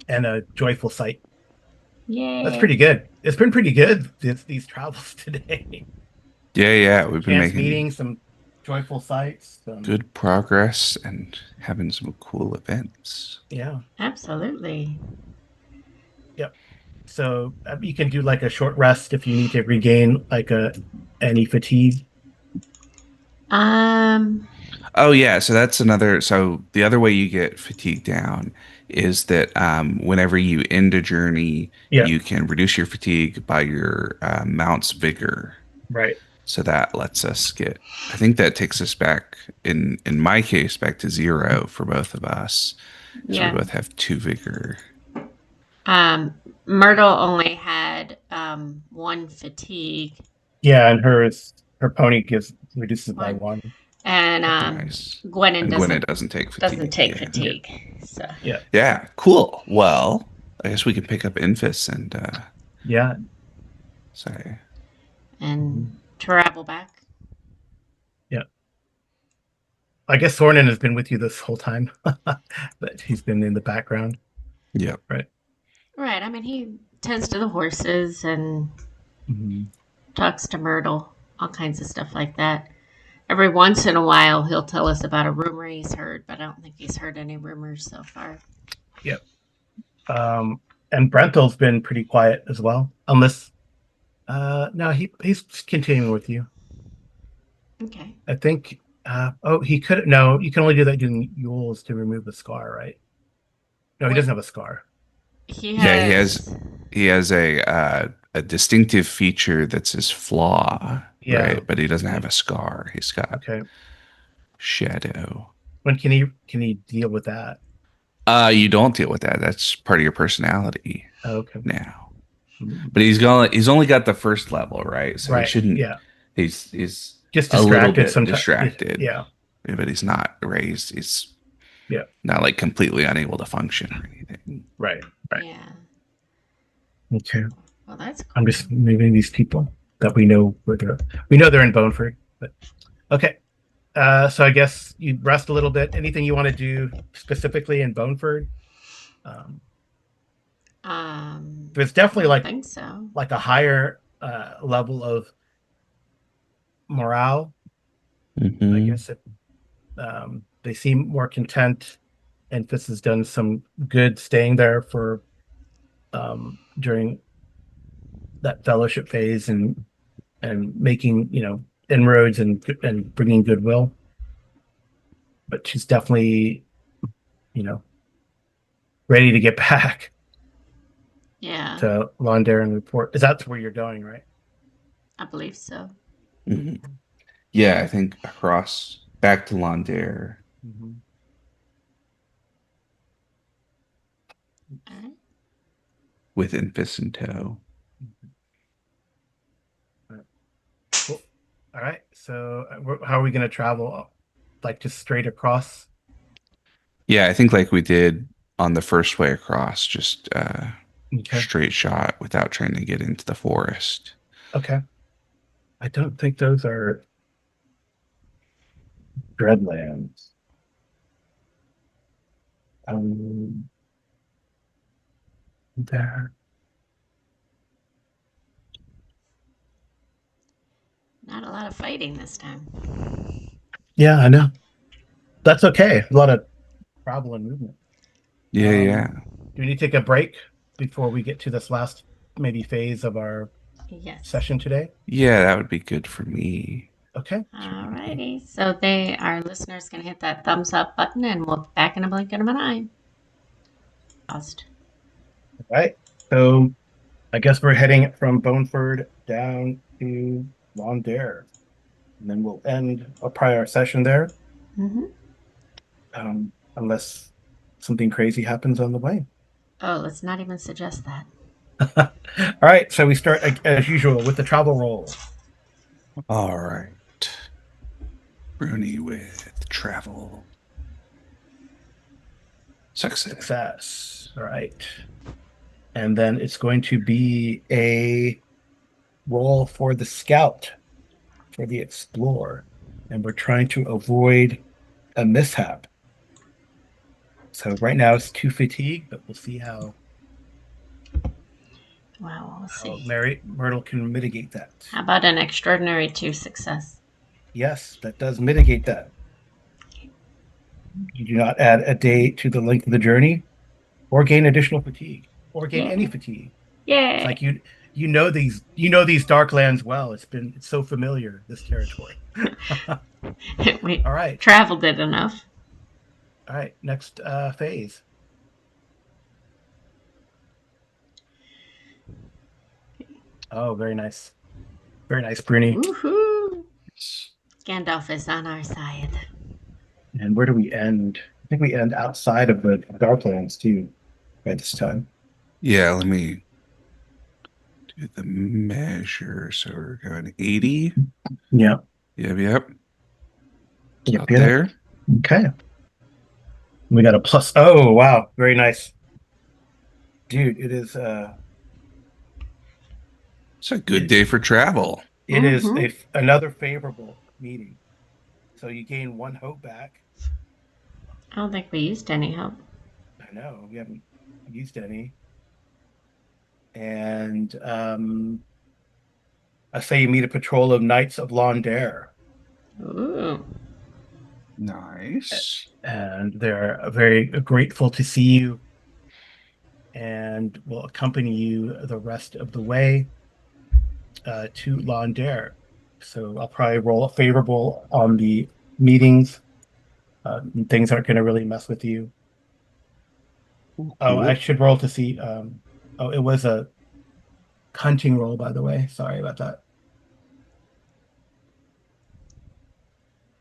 and a joyful sight. Yay. That's pretty good. It's been pretty good, these travels today. Yeah, yeah. We've been Chance making meetings, some joyful sights. good progress and having some cool events. Yeah. Absolutely. Yep. So you can do like a short rest if you need to regain like any fatigue. Oh yeah, so that's another. So the other way you get fatigue down is that whenever you end a journey, Yeah. you can reduce your fatigue by your mount's vigor. Right. So that lets us get. I think that takes us back in my case back to 0 for both of us. So we Yeah. both have 2 vigor. Myrtle only had one fatigue. Yeah, and her pony reduces by one. And Nice. Gwennon And doesn't doesn't take fatigue. Yeah. fatigue. So Yeah. Yeah, cool. Well, I guess we can pick up Infus and Yeah. say. and travel back. Yeah. I guess Sornin has been with you this whole time, but he's been in the background. Yep. Right. Right. I mean, he tends to the horses and Mm-hmm. talks to Myrtle, all kinds of stuff like that. Every once in a while, he'll tell us about a rumor he's heard, but I don't think he's heard any rumors so far. Yep. And Brentel's been pretty quiet as well, unless no, he's continuing with you. Okay. I think. He could no. You can only do that doing Yules to remove the scar, right? No, he Wait, doesn't have a scar. he Yeah, has. he has a distinctive feature that's his flaw, Yeah. right? But he doesn't have a scar. He's got Okay. shadow. When can he deal with that? You don't deal with that. That's part of your personality Okay. now. But he's only got the first level, right? So he Right. shouldn't Yeah. he's Just a little distracted bit sometimes. distracted. Yeah. But he's not raised. He's Yeah. not like completely unable to function or anything. Right. Right. Yeah. Okay. Well, that's cool. I'm just moving these people that we know they're in Boneford, but okay. So I guess you rest a little bit. Anything you want to do specifically in Boneford? Um, there's I definitely don't think so. like a higher level of morale. I Mm-hmm. guess they seem more content, and Fitz has done some good staying there for during that fellowship phase and making inroads and bringing goodwill. But she's definitely you know ready to get back Yeah, to Londare and report. Is that where you're going, right? I believe so. Mm-hmm. Yeah, I think across back to Londare Mm-hmm. All right. with Infus in tow. Cool. All right. So, how are we going to travel? Like just straight across? Yeah, I think like we did on the first way across, just Okay. straight shot without trying to get into the forest. Okay. I don't think those are Dreadlands. Um, there. Not a lot of fighting this time. Yeah, I know. That's okay. A lot of travel and movement. Yeah, Um, yeah. do we need to take a break before we get to this last maybe phase of our Yes. session today? Yeah, that would be good for me. Okay. All righty. So our listeners can hit that thumbs up button, and we'll be back in a blink of an eye. Paused. All right. So I guess we're heading from Boneford down to Londare, and then we'll end a prior session there, Mm-hmm. unless something crazy happens on the way. Oh, let's not even suggest that. All right. So we start as usual with the travel roll. All right. Bruni with travel. Success. Success. All right. And then it's going to be a roll for the scout, for the explorer. And we're trying to avoid a mishap. So right now it's 2 fatigue, but we'll see how Wow, we'll see. Myrtle can mitigate that. How about an extraordinary 2 success? Yes, that does mitigate that. You do not add a day to the length of the journey, or gain additional fatigue, or gain any Yeah. fatigue. It's Yay. like you know these darklands well. It's so familiar, this territory. We All right. traveled it enough. All right. Next phase. Oh, very nice. Very nice, Bruni. Woohoo! Gandalf is on our side. And where do we end? I think we end outside of the Darklands too, by this time. Yeah, let me do the measure. So we're going 80. Yeah. Yep. Yep. Out Get it. there. Okay. We got a plus. Oh, wow. Very nice. Dude, it is It's a good day for travel. it is Mhm. another favorable meeting. So you gain 1 hope back. I don't think we used any help. I know we haven't used any. And I say you meet a patrol of Knights of Londare. Ooh. Nice. And they're very grateful to see you. and will accompany you the rest of the way to Launder. So I'll probably roll a favorable on the meetings. Things aren't going to really mess with you. Oh, I Cool. should roll to see. Oh, it was a hunting roll, by the way. Sorry about that.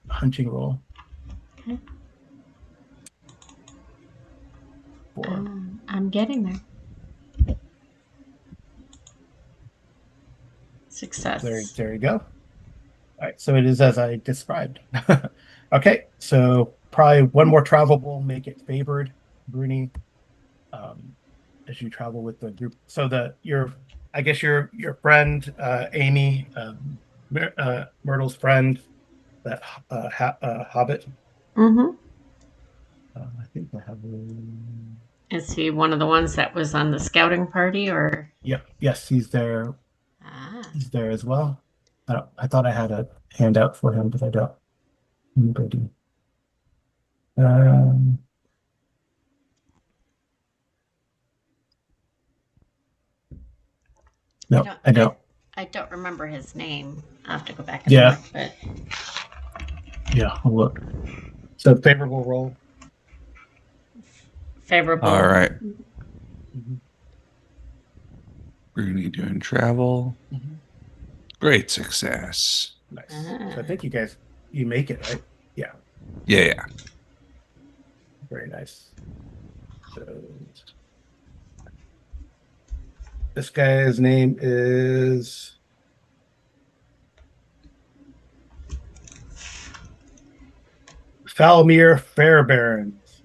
Hunting roll. Okay. 4. I'm getting there. Success. There you go. All right, so it is as I described. Okay, so probably one more travel will make it favored, Bruni, as you travel with the group. So I guess your friend Amy, Myrtle's friend, that Hobbit. Mm-hmm. I think I have. Is he one of the ones that was on the scouting party, or? Yep, yes, he's there. Ah. He's there as well. I thought I had a handout for him, but I don't. Anybody? Um, no, I don't. I don't remember his name. I'll have to go back and Yeah. look. But Yeah, I'll look. So favorable roll. favorable. All right. Mhm. Bruni doing travel. Mhm. Great success. Nice. So I think you make it, right? Yeah, Yeah. very nice. So this guy's name is Falmir Fairbairns.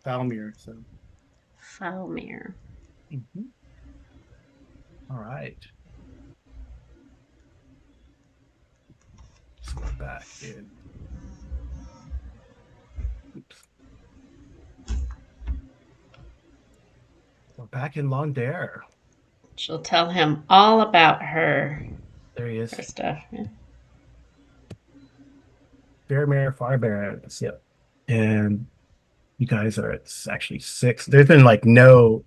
Falmir. So. Falmir. Mhm. All right. Let's go back in. Oops. We're back in Launder. She'll tell him all about her There he is. stuff. Yeah. Fairmere Fairbairns. Yep. And you guys are it's actually 6. There's been like no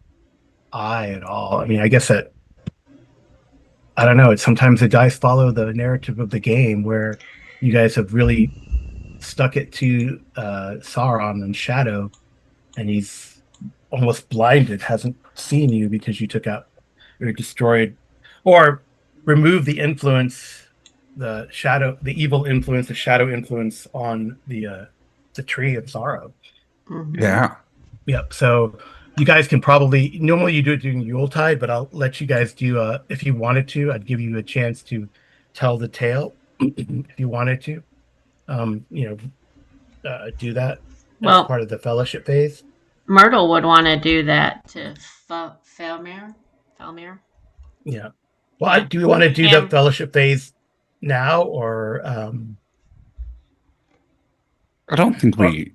eye at all. I mean, I guess that I don't know. It's sometimes the dice follow the narrative of the game where you guys have really stuck it to Sauron and Shadow, and he's almost blinded, hasn't seen you because you took out or destroyed or removed the influence, the evil influence, the shadow influence on the tree of sorrow. Mm-hmm. Yeah. Yep. So you guys can probably normally you do it during Yuletide, but I'll let you guys do if you wanted to, I'd give you a chance to tell the tale if you wanted to. Do that as Well, part of the fellowship phase. Myrtle would want to do that to Falmir. Falmir. Yeah. Well, Yeah. do we want to do the Him. fellowship phase now or I don't think I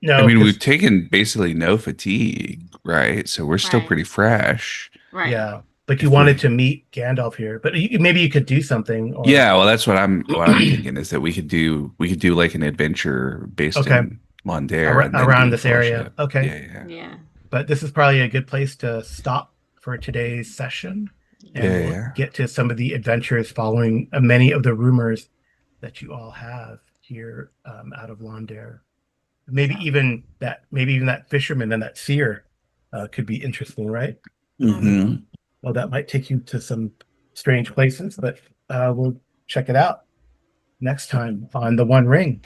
no, mean, we've because taken basically no fatigue, right? So we're still Right. pretty fresh. Right. yeah, but you If wanted we, to meet Gandalf here, but maybe you could do something or yeah, well, that's what I'm thinking is that we could do like an adventure based okay, in Mondaire and then around do the this area. fellowship. Okay. Yeah. Yeah. But this is probably a good place to stop for today's session, and Yeah. we'll Yeah. get to some of the adventures following many of the rumors that you all have here out of Londare. Maybe even that fisherman and that seer could be interesting, right? Mm-hmm. Well, that might take you to some strange places, but we'll check it out next time on The One Ring.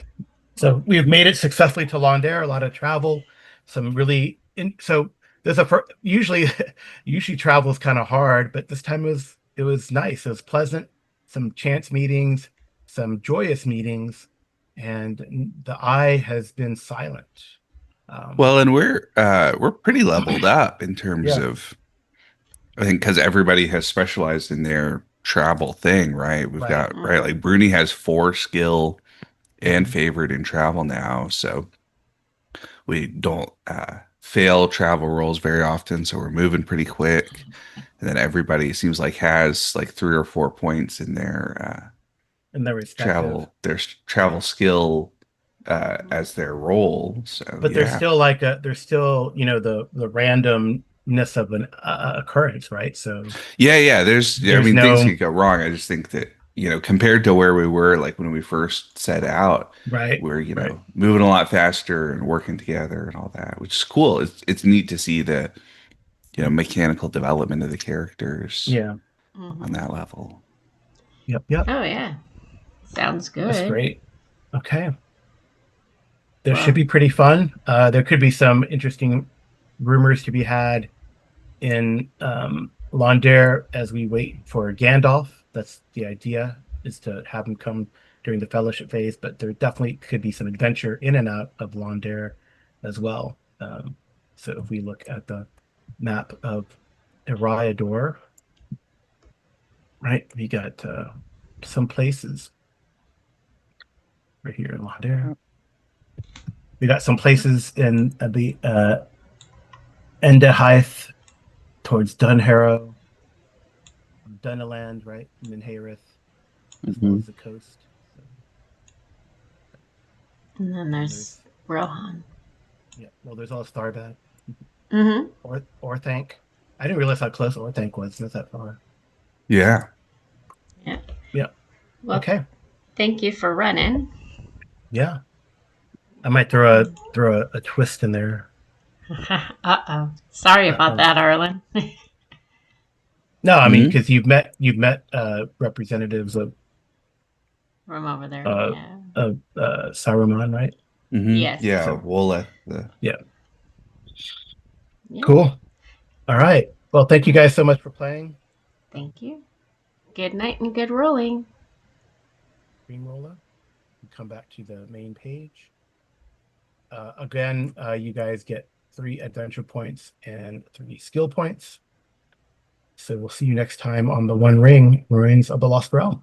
So we've made it successfully to Londare, a lot of travel, some really so there's usually travel is kind of hard, but this time it was nice. It was pleasant, some chance meetings, some joyous meetings, and the eye has been silent. Well, and we're pretty leveled up in terms Yeah, of I think because everybody has specialized in their travel thing, right? We've right. got right like Bruni has 4 skill and Mhm. favored in travel now, so we don't fail travel rolls very often, so we're moving pretty quick. And then everybody seems like has like 3 or 4 points in And their respective. their travel skill as their role. So But there's yeah. still there's still, the randomness of an occurrence, right? So Yeah. I there's mean, things no could go wrong. I just think that, compared to where we were, like when we first set out, right, we're, right. moving a lot faster and working together and all that, which is cool. It's neat to see the, mechanical development of the characters Yeah. on Hmm. that level. Yep. Oh yeah, sounds That's good. great. Okay. This should Well, be pretty fun. There could be some interesting rumors to be had in Londare as we wait for Gandalf. That's the idea, is to have him come during the fellowship phase, but there definitely could be some adventure in and out of Londare as well. So if we look at the map of Eriador, right, we got some places right here in Londare. We got some places in the Endahythe towards Dunharrow, Dunaland, right, and then Hayrith, as well Mhm. as the coast. So, and then and there's there's Rohan. yeah, well, there's all Starbad Mm-hmm. or Orthanc. I didn't realize how close Orthanc was. Not that far. Yeah. Yeah. Yeah. Well, Okay. thank you for running. Yeah. I might throw a twist in there. Uh-oh. Sorry about Uh-oh. that, Arlen. No, I mean, Mhm. because you've met representatives From over there. uh Yeah. Saruman, right? Yes. Yeah, So we'll let the yeah. Yeah. Cool. All right. Well, thank you guys so much for playing. Thank you. Good night and good rolling. Dreamroller. Come back to the main page. Again, you guys get 3 adventure points and 3 skill points. So we'll see you next time on the One Ring, Ruins of the Lost Realm.